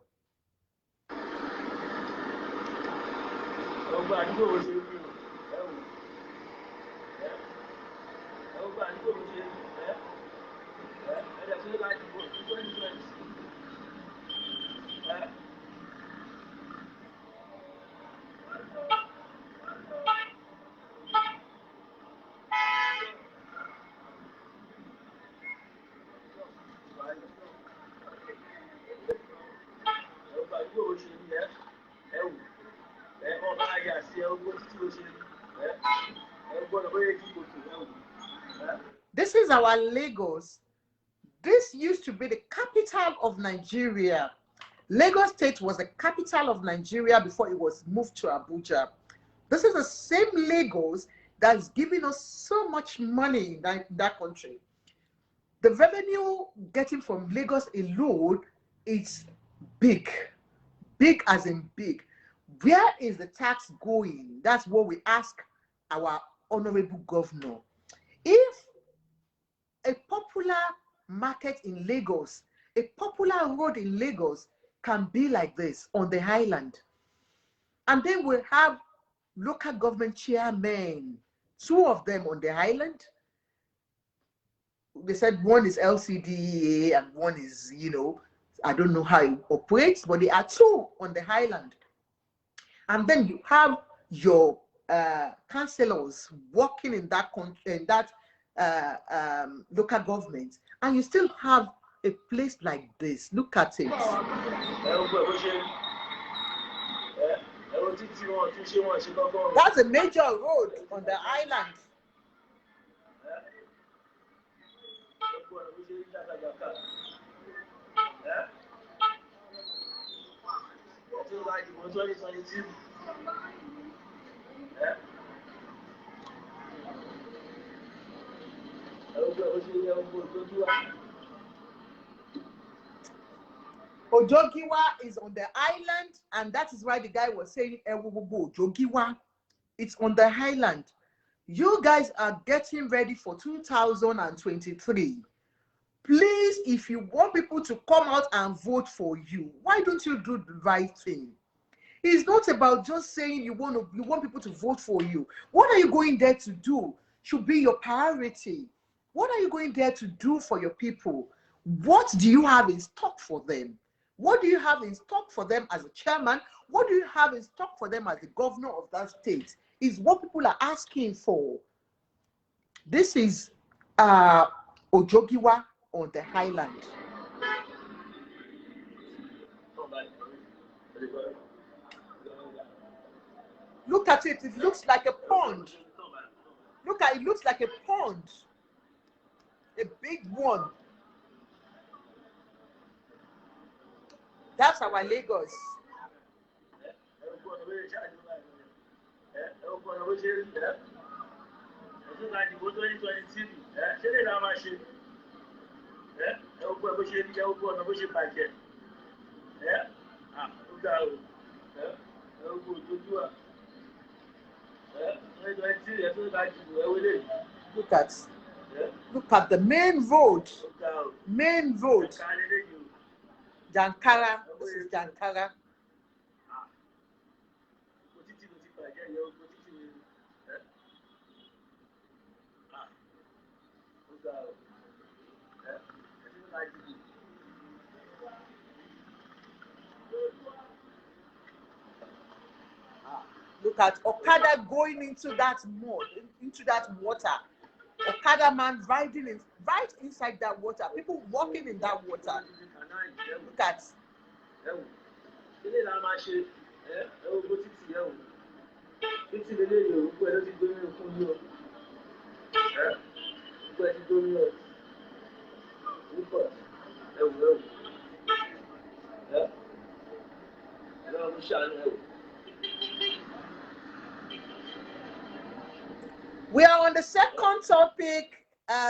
This is our Lagos. This used to be the capital of Nigeria. Lagos State was the capital of Nigeria before it was moved to Abuja. This is the same Lagos that's giving us so much money in that country. The revenue getting from Lagos alone is big. Big as in big. Where is the tax going? That's what we ask our honorable governor. If a popular market in Lagos, a popular road in Lagos can be like this on the island, and then we'll have local government chairmen, 2 of them on the island. They said one is LCDA and one is, I don't know how it operates, but there are 2 on the island. And then you have your councillors working in that local government, and you still have a place like this. Look at it. That's a major road on the island. Ojogiwa is on the island, and that is why the guy was saying Ojogiwa. It's on the island. You guys are getting ready for 2023. Please, if you want people to come out and vote for you, why don't you do the right thing? It's not about just saying you want people to vote for you. What are you going there to do? Should be your priority. What are you going there to do for your people? What do you have in stock for them? What do you have in stock for them as a chairman? What do you have in stock for them as the governor of that state? Is what people are asking for. This is Ojogiwa on the highland. Look at it. It looks like a pond. Look at it. Looks like a pond. A big one. That's our Lagos. Look at the main road. Main road. Jankara. This is Jankara. Look at Okada going into that mud, into that water. Okada man riding in, right inside that water. People walking in that water. Look at. We are on the second topic.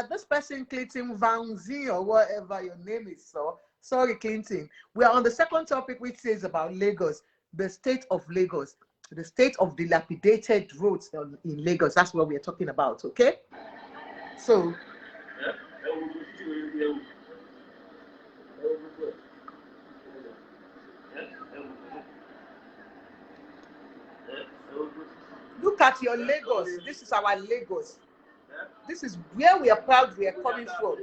This person, Clinton Vanzi, or whatever your name is, so sorry, Clinton. We are on the second topic, which is about Lagos, the state of Lagos, the state of dilapidated roads in Lagos. That's what we are talking about, okay? So. Look at your Lagos. This is our Lagos. This is where we are proud we are coming from.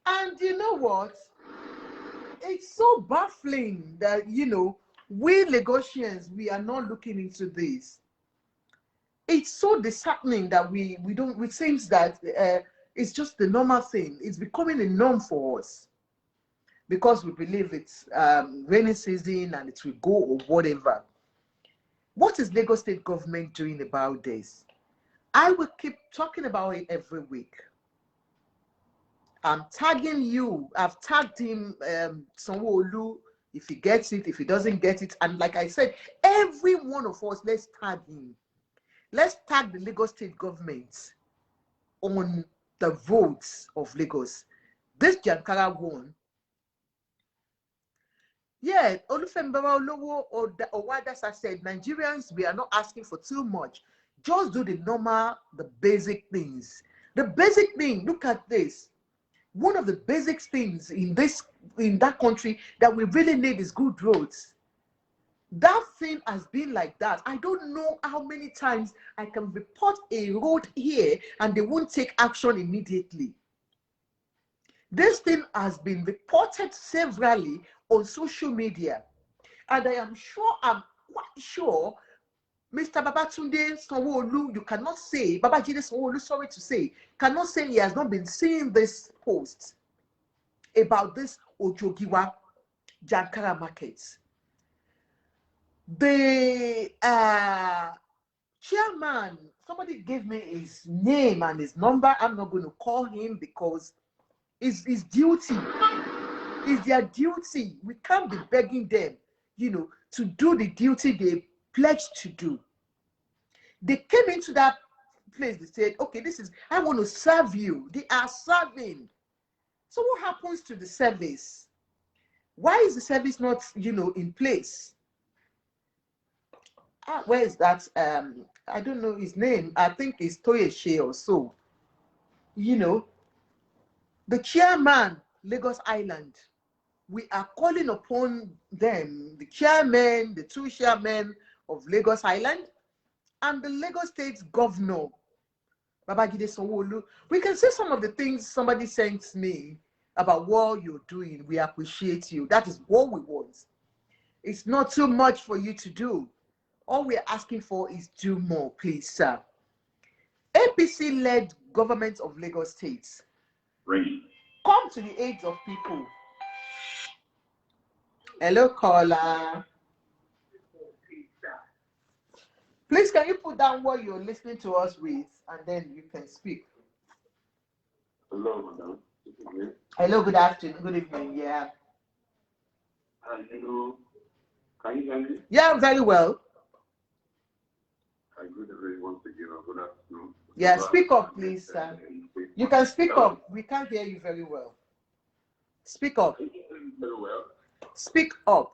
And you know what? It's so baffling that, we Lagosians, we are not looking into this. it's so disheartening that we don't, it seems that it's just the normal thing. It's becoming a norm for us because we believe it's rainy season and it will go or whatever. What is Lagos State government doing about this? I will keep talking about it every week. I'm tagging you. I've tagged him, Sanwo-Olu, if he gets it, if he doesn't get it. And like I said, every one of us, let's tag him. Let's tag the Lagos State government on the votes of Lagos. This Jankara one, yeah, Olufembara Olowo or Wadasa said, Nigerians, we are not asking for too much. Just do the normal, the basic things. The basic thing, look at this. One of the basic things in that country that we really need is good roads. That thing has been like that. I don't know how many times I can report a road here and they won't take action immediately. This thing has been reported severally on social media. And I'm quite sure, Mr. Babatunde Sanwo-Olu, you cannot say, Babajide Sanwo-Olu, sorry to say, cannot say he has not been seeing this post about this Ojogiwa Jankara markets. The chairman, somebody gave me his name and his number. I'm not going to call him because it's his duty. It's their duty. We can't be begging them, to do the duty they pledged to do. They came into that place. They said, okay, I want to serve you. They are serving. So what happens to the service? Why is the service not, in place? Where is that? I don't know his name. I think it's Toyeshe or so. The chairman, Lagos Island, we are calling upon them, the chairman, the two chairmen of Lagos Island, and the Lagos State governor, Babajide Sanwo-Olu. We can say some of the things somebody sent me about what you're doing. We appreciate you. That is what we want. It's not too much for you to do. All we're asking for is do more, please, sir. APC-led government of Lagos State. Come to the aid of people. Hello, caller. Please, can you put down what you're listening to us with, and then you can speak. Hello, madam. Hello, good afternoon, good evening, yeah. Hello. Can you hear me? Yeah, very well. Good evening once again, or good afternoon. Yeah, speak up, please, sir. You can speak up. We can't hear you very well. Speak up. Very well. Speak up.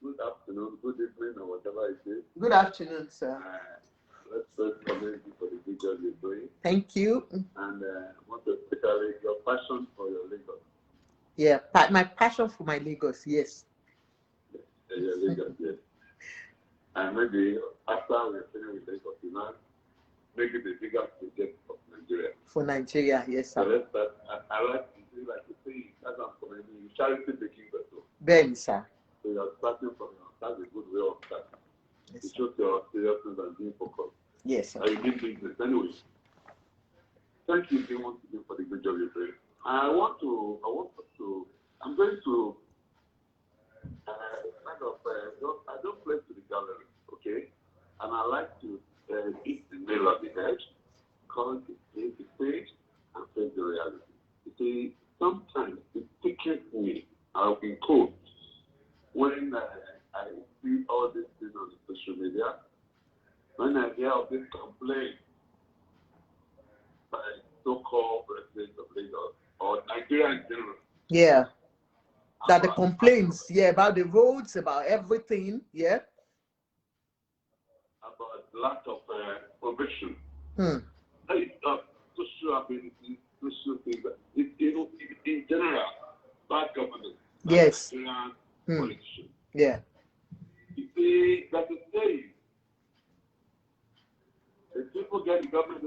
Good afternoon, good evening, or whatever it is. Good afternoon, sir. Let's first commend you for the good job you're doing. Thank you. And want to especially your passion for your Lagos. Yeah, my passion for my Lagos, yes. Your Lagos, yes. And maybe after we're finished with Lagos, you know, make it the biggest project of Nigeria. For Nigeria, yes, sir. So let's start. I like to say, as I'm commending you, charity making vessel. Ben, sir. So you're starting from that's a good way of starting. Yes, it shows your seriousness and being focused. Yes, sir. You did business anyway. Thank you once again for the good job you're doing. I'm going to I don't play to the gallery, okay? And I like to hit the nail on the head, call the stage, and face the reality. You see, sometimes it tickles me, I'll be cold, when I see all these things on social media, when I hear of this complaint by so-called residents of Lagos or Nigeria in general. Yeah. That the complaints, about the roads, about everything, yeah. About lack of provision. Hey, social ability, social things, in general, bad governance. Yes. Politicians. Yeah. You see, that's a saying. The people get the government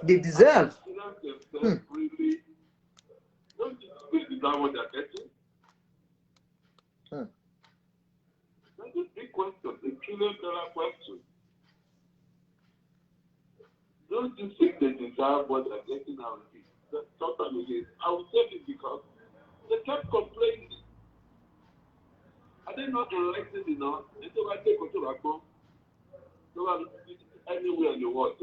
they deserve. They deserve. Really, don't you think is that what they're getting? That's a big question, $1 trillion question. Don't you think they deserve what they're getting out of it? Sometimes again, I will say this because they kept complaining. Are they not elected enough? And so I take control of them. So anywhere in the world,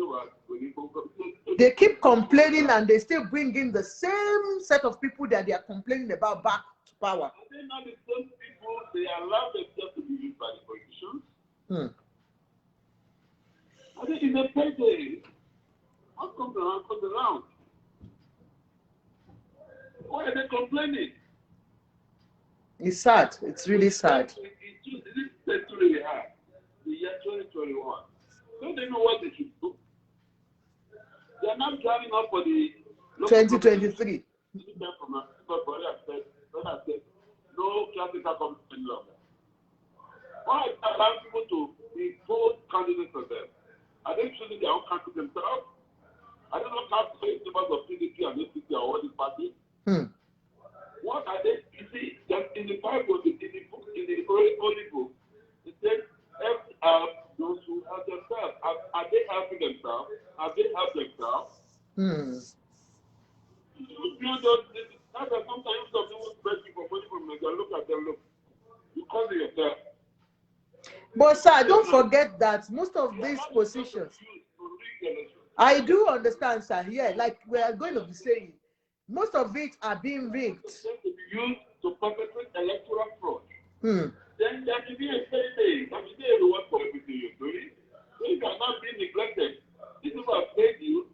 they keep complaining and they still bring in the same set of people that they are complaining about back to power. Are they not the same people? They allow themselves to be used by the politicians. Are they in the payday? What comes around? Why are they complaining? It's sad. It's really sad. This century we have, the year 2021. Don't they know what they should do? They are not driving up for the 2023. No classical company longer. Why allow people to impose candidates on them? Are they choosing their own country themselves? I don't know how to say members of PDP and APC or all these parties. What are they? You see, that in the Bible, in the Holy Book, it says, help those who help themselves. Are they helping themselves? Have they helped themselves? You build those things. That's why sometimes some people beg you for money from them. Look at them, look. You call it yourself. But sir, don't forget that most of these positions, I do understand, sir. Yeah, like we are going to be saying, most of it are being rigged. To be used to perpetrate electoral fraud. Then there should be a payday. There should be a reward for everything you're doing. So you cannot be neglected. These people have paid you.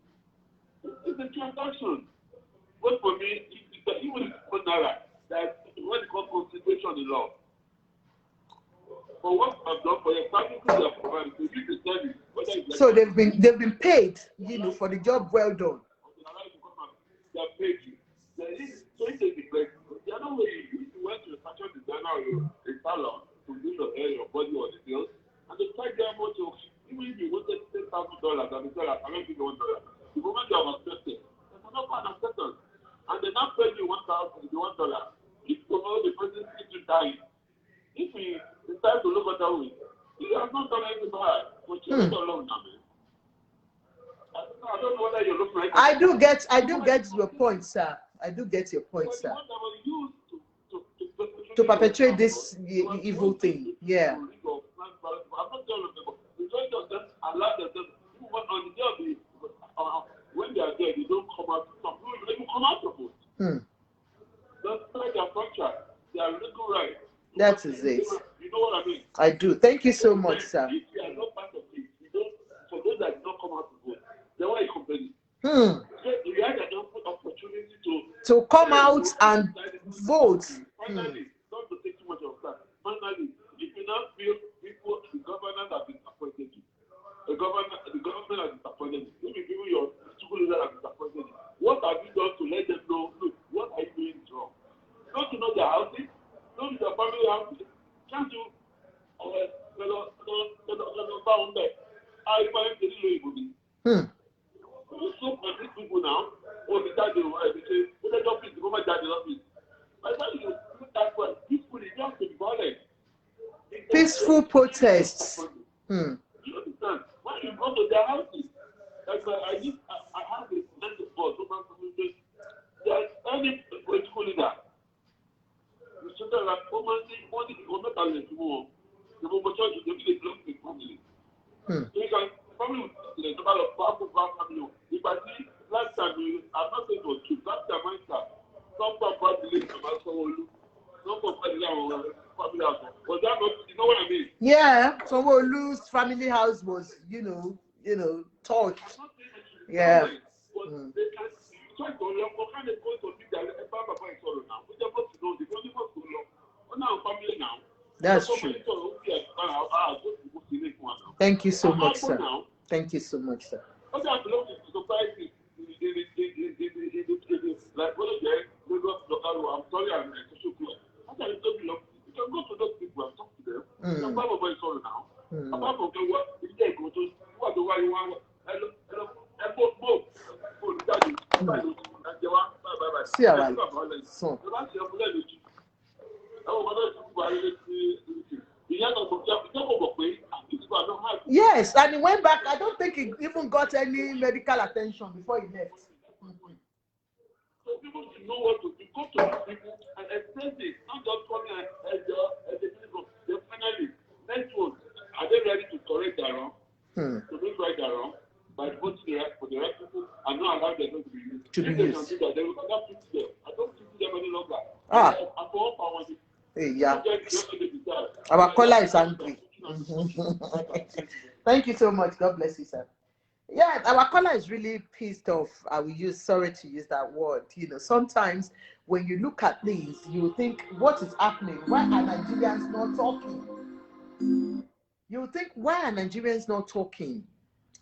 It's a transaction. But for me, even if that what you call consideration in law. For what I've done for your family, you have provided. So you decide whether it's so they've been paid, for the job well done. They have paid you. So if they neglect, the other way you went to a fashion designer or a salon to do your hair, your body, or the nails, and they try their more to even if you wanted $10,000 and they say, I cannot give you $1. The moment you have accepted, there's another one acceptance. And they now pay you $1,000. If tomorrow the person is dying, if he decides to look at that way, he has not done anything bad. But you're not alone now, man. I don't know whether you're looking right. I do get your point, sir. I do get your point, sir. To perpetrate this evil thing, yeah. I'm not telling them, the majority of them allow themselves, on the day of when they are there, they don't come out. Some people even come out of it. That's their contract. They are legal right. That is it. You know what I mean? I do. Thank you so much, sir. If you are not part of it, for those that do not come out to vote, then why are you complaining? So you have an opportunity to come out and vote. Finally, not to take too much of that. Finally, if you now feel people, the government has disappointed you. The government has disappointed you. Maybe people your school leader has disappointed you. What have you done to let them know, look, what are you doing wrong? Don't you know their houses? Don't you know their family houses? Can't you? You so for these people now, or the dad they say, let them office, the government dad office. By the time you do that well, peacefully, you have to be violent. Peaceful protests. You understand? When you go to their houses, like I have a mental board, there's any political leader. You should tell that only the government has to move. The moment church, they will belong to the family. So you can family with the number of powerful family. If I see last time, I'm not saying it was true. Last time I saw some family about Sanwo-Olu, some family house. Was that not? You know what I mean? Yeah, Sanwo-Olu's family house was, torched. Yeah. But they can try to look what kind of going to be there. Now, we just want to know the only one to look. Now family now. That's true. Thank you so much, sir. Thank you so much, sir. Like like I'm sorry, I'm social club. You can go to those people and talk to them. Apart from my sorry now. Apart from what if they go to what the way you want. Hello. See you right. So. Yes, and he went back. I don't think he even got any medical attention before he left. So people should know what to do. Go to these people and express it. Not just coming and they finally, next one, are they ready to correct their wrong? To make right their wrong? By voting for the right people and not allow them to be used. If they can do that, they will not put them. I don't put them any longer. Hey, yeah. Our caller is angry. Thank you so much. God bless you, sir. Yeah, our caller is really pissed off. I will use, sorry to use that word. You know, sometimes when you look at things, you think, what is happening? Why are Nigerians not talking? You think, why are Nigerians not talking?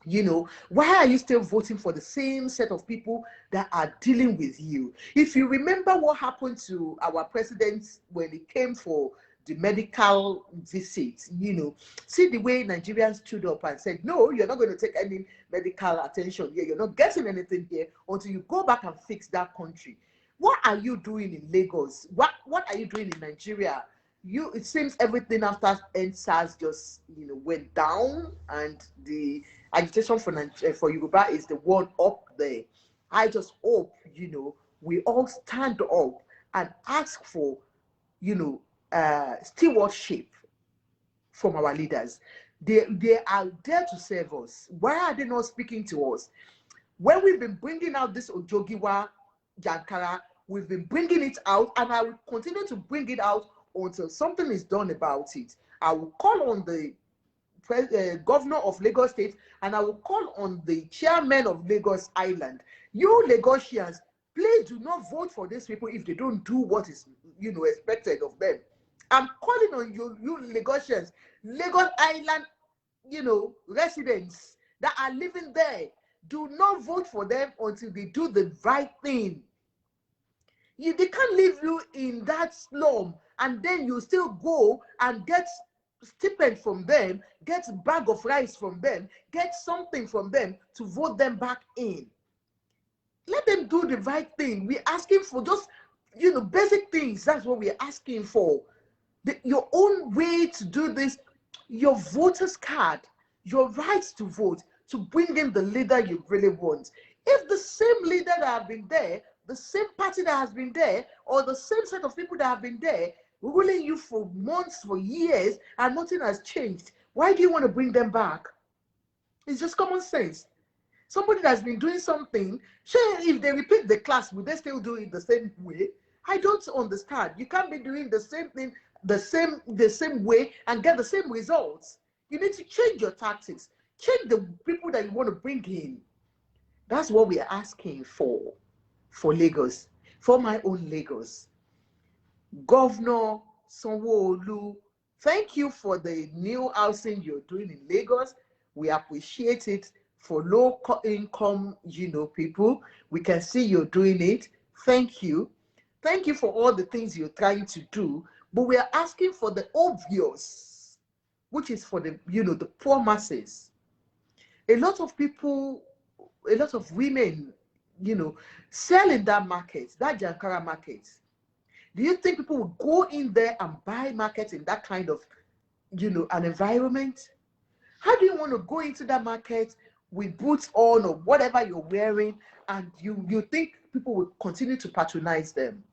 You know, why are you still voting for the same set of people that are dealing with you? If you remember what happened to our president when he came for the medical visit, you know, see the way Nigerians stood up and said, no, you're not going to take any medical attention here. You're not getting anything here until you go back and fix that country. What are you doing in Lagos? What are you doing in Nigeria? It seems everything after NSAS just, you know, went down, and the agitation for Yoruba is the one up there. I just hope, you know, we all stand up and ask for, you know, stewardship from our leaders. They are there to serve us. Why are they not speaking to us? When we've been bringing out this Ojogiwa Jankara, we've been bringing it out, and I will continue to bring it out until something is done about it. I will call on the governor of Lagos State, and I will call on the chairman of Lagos Island. You Lagosians, please do not vote for these people if they don't do what is, you know, expected of them. I'm calling on you Lagosians, Lagos Island, you know, residents that are living there. Do not vote for them until they do the right thing. They can't leave you in that slum and then you still go and get stipend from them, get a bag of rice from them, get something from them to vote them back in. Let them do the right thing. We're asking for just, you know, basic things. That's what we're asking for. Your own way to do this, your voter's card, your rights to vote, to bring in the leader you really want. If the same leader that have been there, the same party that has been there, or the same set of people that have been there, ruling you for months, for years, and nothing has changed, why do you want to bring them back? It's just common sense. Somebody that's been doing something, sure, if they repeat the class, will they still do it the same way? I don't understand. You can't be doing the same thing the same way and get the same results. You need to change your tactics. Change the people that you want to bring in. That's what we are asking for Lagos, for my own Lagos. Governor Sanwo-Olu, thank you for the new housing you're doing in Lagos. We appreciate it. For low income, you know, people, we can see you're doing it. Thank you. Thank you for all the things you're trying to do. But we are asking for the obvious, which is for the, you know, the poor masses. A lot of people, a lot of women, you know, sell in that market, that Jankara market. Do you think people would go in there and buy market in that kind of, you know, an environment? How do you want to go into that market with boots on or whatever you're wearing, and you think people will continue to patronize them?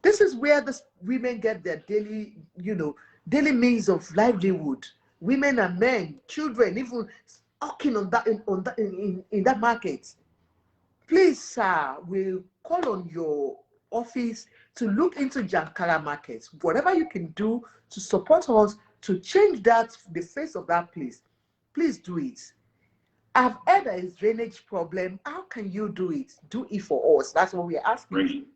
This is where the women get their daily, you know, daily means of livelihood. Women and men, children, even hawking on that in that market. Please, sir, we'll call on your office to look into Jankara markets. Whatever you can do to support us to change that, the face of that place, please do it. I've heard there is drainage problem. How can you do it? Do it for us. That's what we're asking. Right.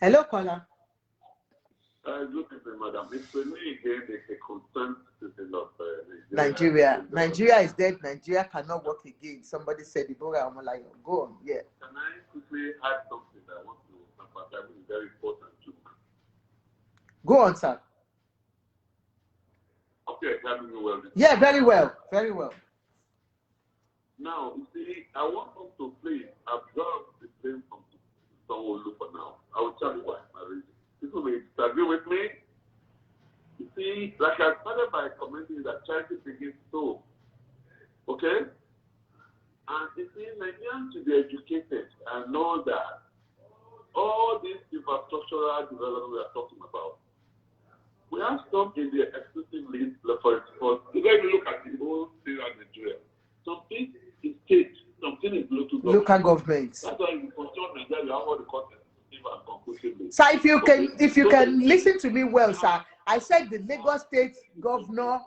Hello, caller. Good evening, madam. It's for me again a concerned citizen of Nigeria. Nigeria is dead. Nigeria cannot work again. Somebody said, Deborah, I'm like, go on. Yeah. Can I quickly add something that I want to emphasize, which is very important too? Go on, sir. Okay, having me well. Yeah, very well. Very well. Now, you see, I want us to please absorb the blame from Sanwo-Olu for now. I will tell you why. People may disagree with me. You see, see, like I started by commenting that charity begins so. Okay? And you see, Nigerians should be educated and know that all this infrastructural development we are talking about, we have some in the exclusive list for when you look at the whole state of Nigeria. Something is state, something is local government. Local governments. That's why in constitution Nigeria we have all the content and conclusive list. Sir, if you can listen to me well, sir, I said the Lagos State governor.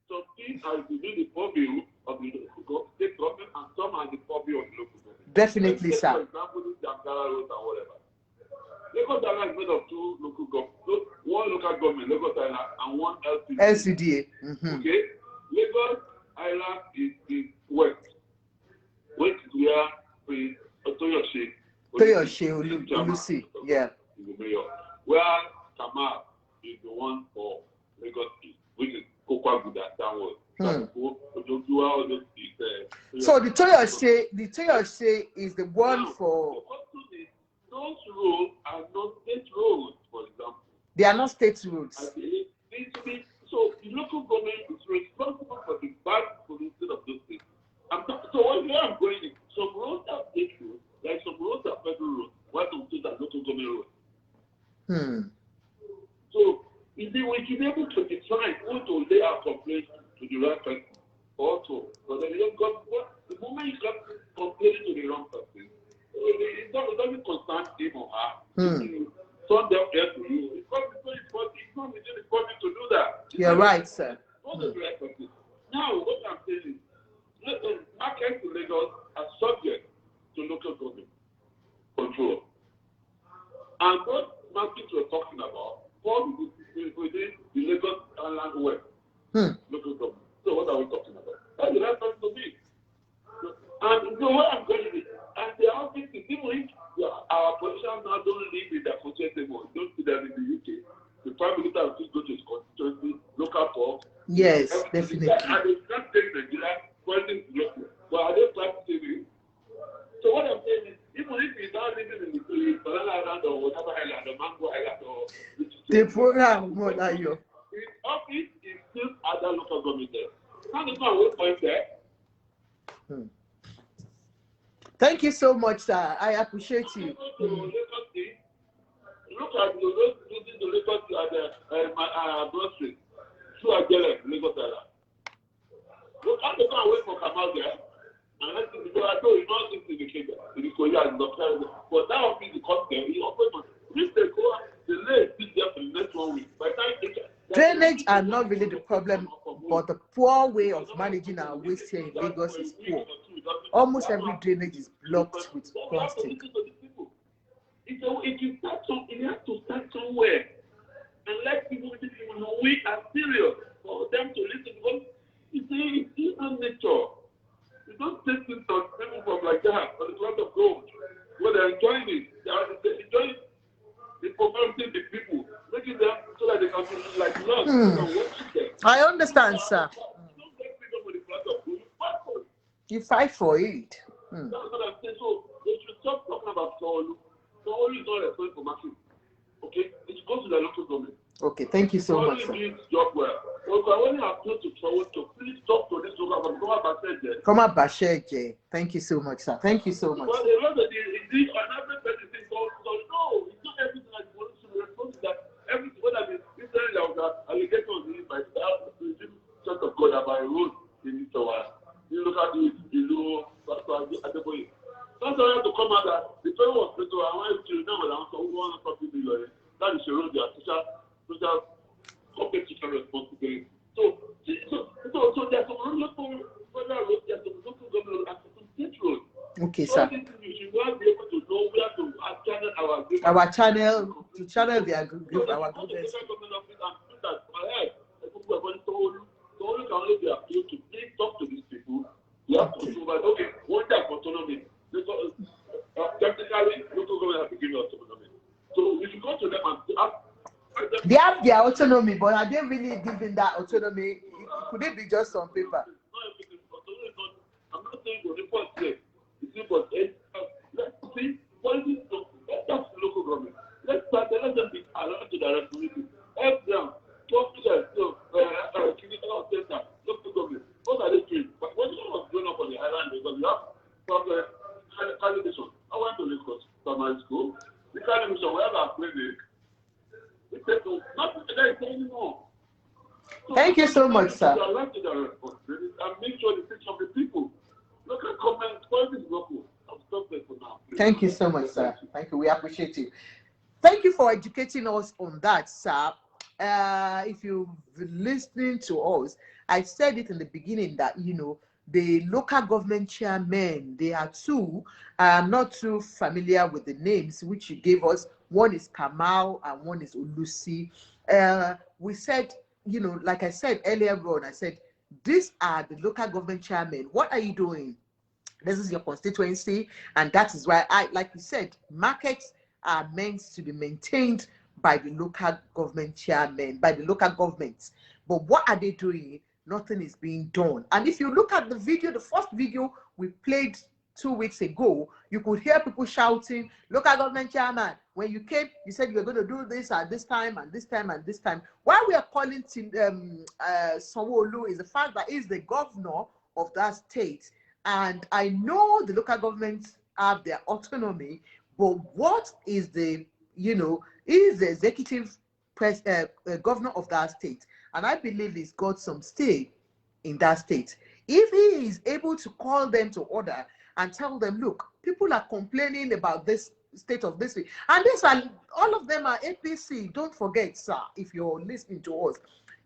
Something are within the purview of the state government and some are the purview of the local government. Definitely, sir. For example, this Jamgara Road and whatever. Lagos Island is made of two local governments, one local government, Lagos Island, and one LCDA. Okay? Lagos Island is west. West is where Toyoshe Olusi, yeah. Is the mayor. Where Kamal is the one for Lagos East, which is Kokwaguda downward. So the Toyoshe is the one now, for. Those roads are not state roads, for example. They are not state roads. So the local government is responsible for the bad pollution of those states. So where I'm going is some roads are state roads, like some roads are federal roads, while some states are local government roads. So we should be able to decide who to lay our complaints to the right person. Also, but then the moment you start complaining to the wrong person, it doesn't concern him or her. Turn them there to you. It's not within the body to do that. You're right, sir. Now, what I'm saying is, markets in Lagos are subject to local government control. And what markets we're talking about fall within the Lagos Island West local government. So what are we talking about? That's the right person to be. And so what I'm going to do, and the office is even if our politicians now don't live in their constituency anymore, don't see them in the UK. The Prime Minister will still go to his constituency, local talk. Yes, definitely. And they can't take Nigeria, pointing to local. But are they practicing it? So what I'm saying is, even if he's not living in the Banana Island or whatever island, or Mango Island, or the program more than you. his office is still other local government there. Now there's no way for him there. Thank you so much, sir. I appreciate you. Look at the road using the Lagos at Broad Street. Through Agele, Lagos Island. Look, I'm going to wait for Kamal there. And let's see, because I know he's not in the case. In the Korea and the but that will be the content. He offers on. If they go, delay this there for the next 1 week. By the time they Drainage are not really the problem, but the poor way of managing our waste here in Lagos is poor. Almost every drainage is blocked with plastic. It has to start somewhere and let people know we are serious for them to listen because it's human nature. You don't take things on people from like that on the lot of gold. When they're enjoying it, they're enjoying the performing the people, making them so that they can be like love. I understand, sir. You fight for it. That's what I'm saying. So they should stop talking about Solu. Solu is not responsible for market. Okay? It should go to the local government. Okay, thank you so much, sir. Solu needs job well. So I want to appeal to Solu to please talk to this local government. Come on, Basheje. Thank you so much, sir. Thank you so much. But a lot of another person thinks, no, it's not everything like police should be responsible that everything, whether it's literally like allegations in by the church of God about a road in the one. You look at it below, that's why at the point. That's why I have to come out that the fellow was better. I want to remember that so 140 million. That is a road their social corporate social responsibility. So there's some local federal roads, there's some local government and some state roads. Okay, so sir. You should well be able to know where to channel our channel to channel their group, our group. So only can only be appealed to please talk to these people. You have to provide, okay, what type of autonomy? Because technically, local government have to give you autonomy. So we should go to them and ask. They have their autonomy, but are they really giving that autonomy? Could it be just on paper? I'm not saying for the first place. You see, but let's see, politics, that's the local government. Let them be allowed to direct community. Help them, like anymore. So thank you so much, sir. I like to responsibility and make sure the things of the people. Look at comments, politics, local. I'll stop there for now. Please. Thank you so much, sir. Thank you. We appreciate you. Thank you for educating us on that, sir. If you've been listening to us, I said it in the beginning that, you know, the local government chairmen, they are two. I'm not too familiar with the names which you gave us. One is Kamal and one is Ulusi. We said, you know, like I said earlier on, I said, these are the local government chairmen. What are you doing? This is your constituency, and that is why like you said, markets are meant to be maintained by the local government chairmen, by the local governments. But what are they doing? Nothing is being done. And if you look at the video, the first video we played 2 weeks ago, you could hear people shouting, local government chairman, when you came, you said you were going to do this at this time and this time and this time. Why we are calling Sanwo-Olu is the fact that he's the governor of that state. And I know the local governments have their autonomy, but what is the, you know, he is the executive governor of that state. And I believe he's got some stake in that state. If he is able to call them to order and tell them, look, people are complaining about this state of this, and these are, all of them are APC. Don't forget, sir, if you're listening to us,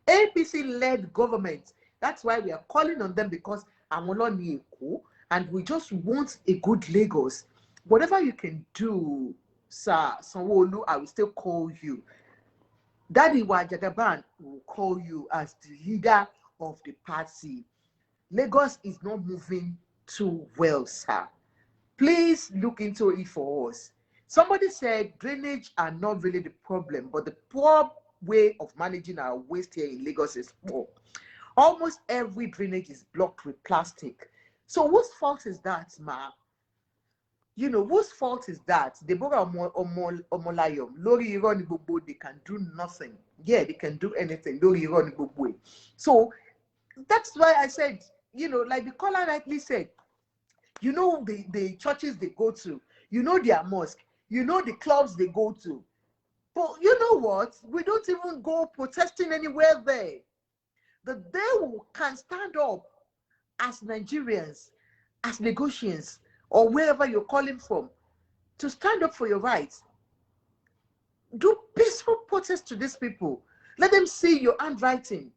APC-led government. That's why we are calling on them, because and we just want a good Lagos. Whatever you can do, sir, Sanwo-Olu, I will still call you. Daddy Wajagaban will call you as the leader of the party. Lagos is not moving too well, sir. Please look into it for us. Somebody said drainage are not really the problem, but the poor way of managing our waste here in Lagos is poor. Almost every drainage is blocked with plastic. So whose fault is that, ma? You know, whose fault is that? Deborah Omolayom, Lori Ironi Bobo, they can do nothing. Yeah, they can do anything. Lori Ironi Bobo. So that's why I said, you know, like the caller rightly said, you know, the churches they go to, you know, their mosque, you know, the clubs they go to. But you know what? We don't even go protesting anywhere there. The day we can stand up as Nigerians, as Lagosians, or wherever you're calling from, to stand up for your rights. Do peaceful protest to these people. Let them see your handwriting.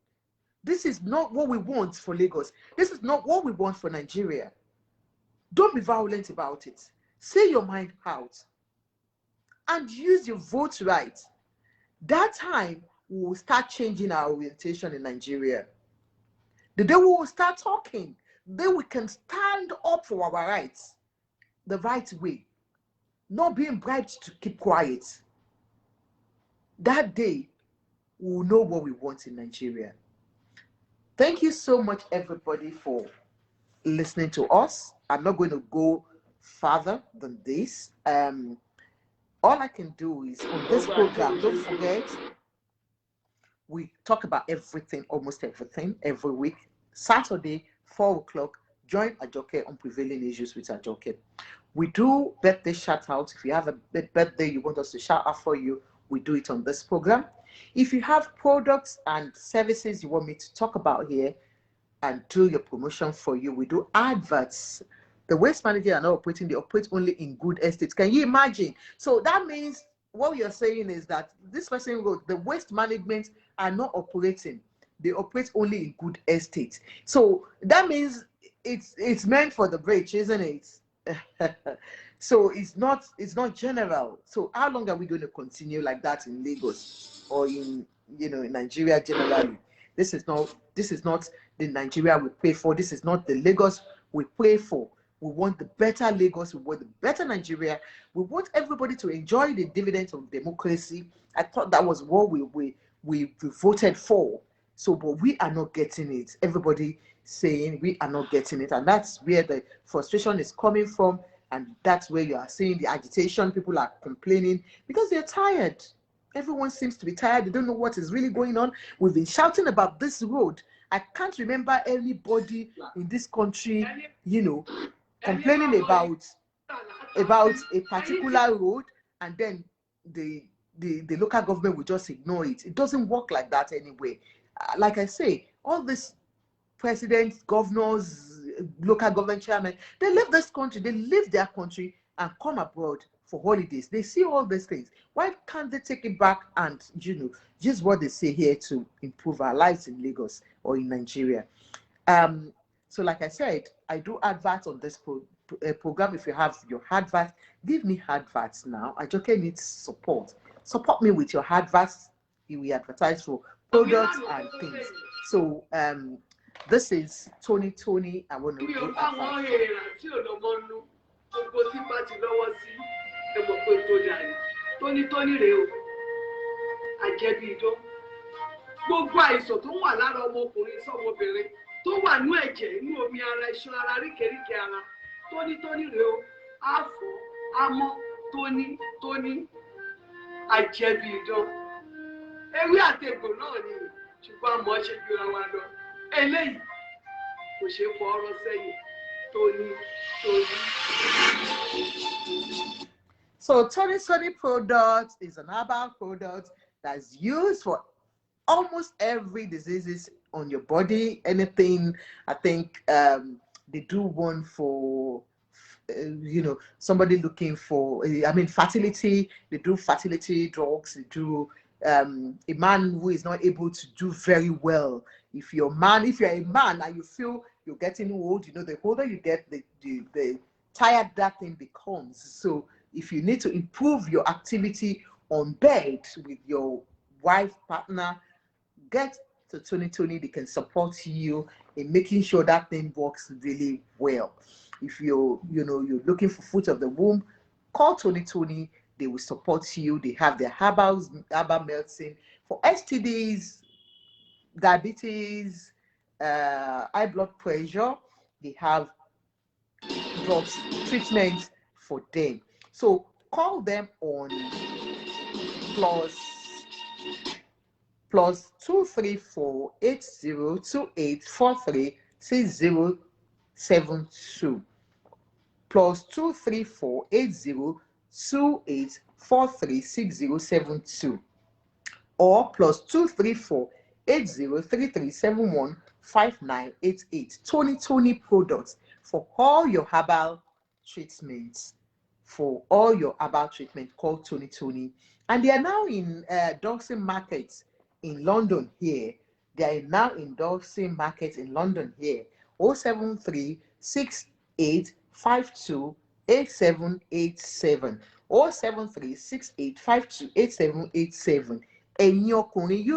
This is not what we want for Lagos. This is not what we want for Nigeria. Don't be violent about it. Say your mind out. And use your vote right. That time, we will start changing our orientation in Nigeria. The day we will start talking, then we can stand up for our rights the right way, not being bribed to keep quiet. That day, we will know what we want in Nigeria. Thank you so much, everybody, for listening to us. I'm not going to go further than this. All I can do is on this program, don't forget, we talk about everything, almost everything, every week. Saturday, 4 o'clock, join Ajoke on Prevailing Issues with Ajoke. We do birthday shout out. If you have a birthday you want us to shout out for you, we do it on this program. If you have products and services you want me to talk about here and do your promotion for you, we do adverts. The waste managers are not operating, they operate only in good estates. Can you imagine? So that means what you're saying is that this person wrote, the waste management are not operating. They operate only in good estates. So that means it's meant for the bridge, isn't it? So it's not general. So how long are we going to continue like that in Lagos or in, you know, in Nigeria generally? This is not the Nigeria we pray for. This is not the Lagos we pray for. We want the better Lagos. We want the better Nigeria. We want everybody to enjoy the dividends of democracy. I thought that was what we voted for. So, but we are not getting it. Everybody saying we are not getting it. And that's where the frustration is coming from. And that's where you are seeing the agitation. People are complaining because they're tired. Everyone seems to be tired. They don't know what is really going on. We've been shouting about this road. I can't remember anybody in this country, you know, complaining about a particular road, and then the the local government will just ignore it. It doesn't work like that anyway. Like I say, all these presidents, governors, local government chairmen, they leave this country, they leave their country and come abroad for holidays. They see all these things. Why can't they take it back and, just what they say here to improve our lives in Lagos or in Nigeria? So like I said, I do adverts on this program. If you have your adverts, give me adverts now. Ajoke needs support. Support me with your adverts. We advertise for products and things. So this is Tony. I want to do adverts. Gbogbo àìsàn tó wà lára ọmọkùnrin sọmọbìnrin tó wà nú ẹ̀jẹ̀ inú omi ara iṣan ara ríkèríkè ara tónítóní rèé o àfọ̀ amọ́ tónítóní àjẹbí idán ewé àtegbò náà ni ṣùgbọ́n àmọ́ ṣe jura wa lọ eléyìí kò ṣeé fọ ọ̀rọ̀ sẹ́yìn tónítóní. So Tony product is an herbal product that's used for almost every diseases on your body. Anything, I think they do one for somebody looking for fertility. They do fertility drugs. They do a man who is not able to do very well. If you're a man and you feel you're getting old, the older you get, the tired that thing becomes. So if you need to improve your activity on bed with your wife, partner, get to Tony. They can support you in making sure that thing works really well. If you're looking for fruit of the womb, call Tony. They will support you. They have their herbal medicine for STDs, diabetes, high blood pressure. They have drugs, treatments for them. So call them on plus 234 8028 6072 plus 234 8028 6072 or plus 234 803371 5988. Tony products for all your herbal treatments. For all your herbal treatment, called Tony. And they are now in Dawson Market in London here. They are now in Dawson Market in London here. 073 6852 8787 073 6852 8787. And you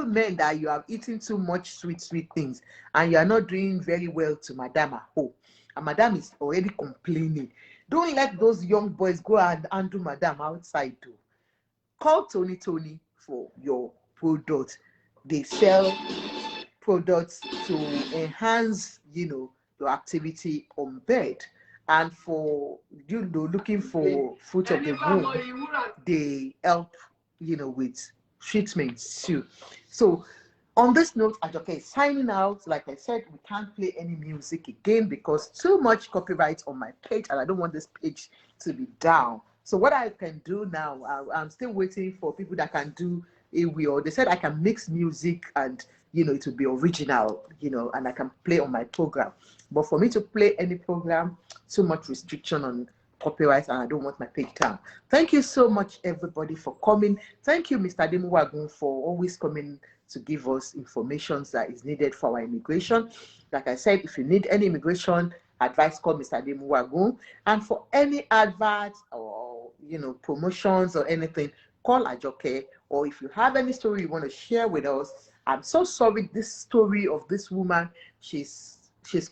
men that you have eaten too much sweet things and you are not doing very well to Madam at home. And Madam is already complaining. Don't let those young boys go and undo Madam outside too. Call Tony for your product. They sell products to enhance, your activity on bed. And for looking for fruit of the womb, they help, with treatments too. So on this note, Ajoke is signing out. Like I said, we can't play any music again because too much copyright on my page, and I don't want this page to be down. So what I can do now, I'm still waiting for people that can do a wheel. They said I can mix music and it will be original, and I can play on my program. But for me to play any program, too much restriction on copyright, and I don't want my page down. Thank you so much, everybody, for coming. Thank you, Mr. Demuwagun, for always coming to give us information that is needed for our immigration. Like I said, if you need any immigration advice, call Mr. Demuwagun. And for any adverts or promotions or anything, call Ajoke. Or if you have any story you want to share with us, I'm so sorry. This story of this woman, she's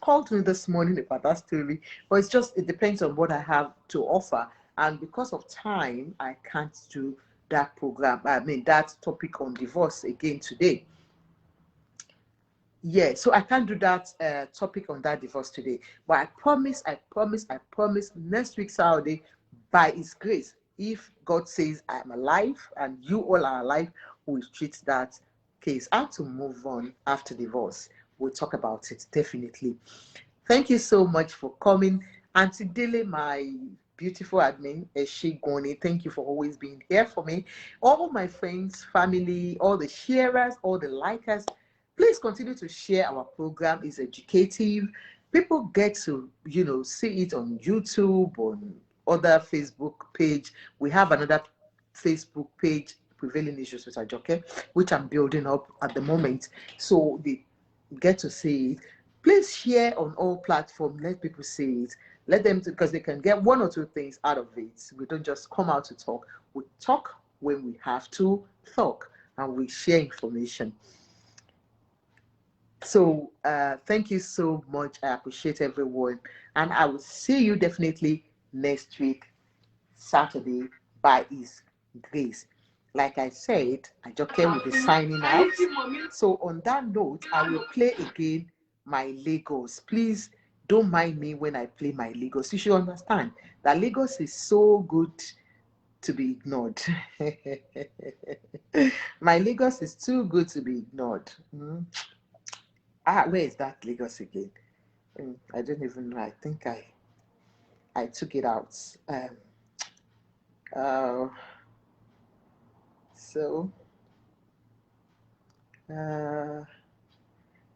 called me this morning about that story, but it depends on what I have to offer. And because of time, I can't do that program, that topic on divorce again today. Yeah, so I can't do that topic on that divorce today. But I promise next week Saturday, by His grace, if God says I am alive and you all are alive, we'll treat that case. How to move on after divorce. We'll talk about it, definitely. Thank you so much for coming. Auntie Dele, my beautiful admin, Eshigoni. Thank you for always being here for me. All my friends, family, all the sharers, all the likers, please continue to share our program. It's educative. People get to, see it on YouTube, on other Facebook page. We have another Facebook page, Prevailing Issues with Ajoke, which I'm building up at the moment. So they get to see it. Please share on all platforms. Let people see it. Let them, because they can get one or two things out of it. We don't just come out to talk. We talk when we have to talk, and we share information. So thank you so much. I appreciate everyone, and I will see you definitely next week, Saturday, by His grace. Like I said, Ajoke will be signing out. So on that note, I will play again my Lagos. Please don't mind me when I play my Lagos. You should understand that Lagos is so good to be ignored. My Lagos is too good to be ignored. Where is that Lagos again? I don't even know. I think I took it out. So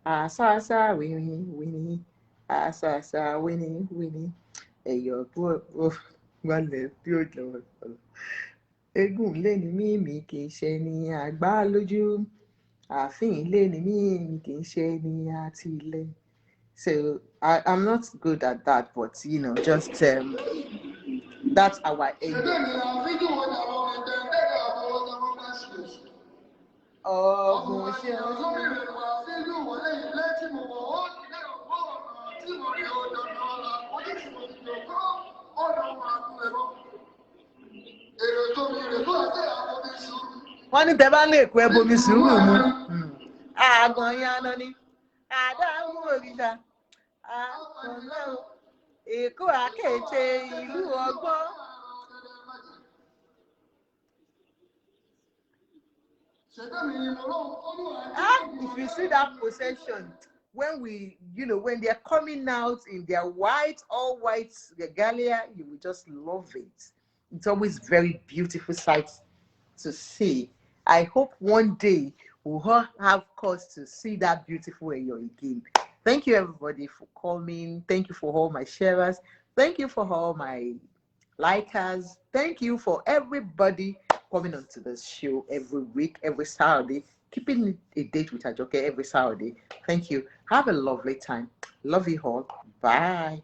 Asasa Winnie, Asasa Winnie, your poor one left your door. Egun lé ní mímí kì í ṣe ní àgbá lójú. Ààfin lé ní mímí kì í ṣe ní àtìlẹ́. So I'm not good at that, but just that's our aim. Wọ́n ní tẹ́ bá lè kó ẹbomi sùúrù mu. Àgàn yaná ni àdáhùn òrìṣà àkànná Èkó àkété ìlú ọgbọ́n. If you see that procession, when when they're coming out in their all white regalia, you will just love it. It's always very beautiful sight to see. I hope one day we'll all have cause to see that beautiful Eyo again. Thank you everybody for coming. Thank you for all my sharers. Thank you for all my likers. Thank you for everybody coming onto this show every week, every Saturday, keeping a date with Ajoke every Saturday. Thank you. Have a lovely time. Love you all. Bye.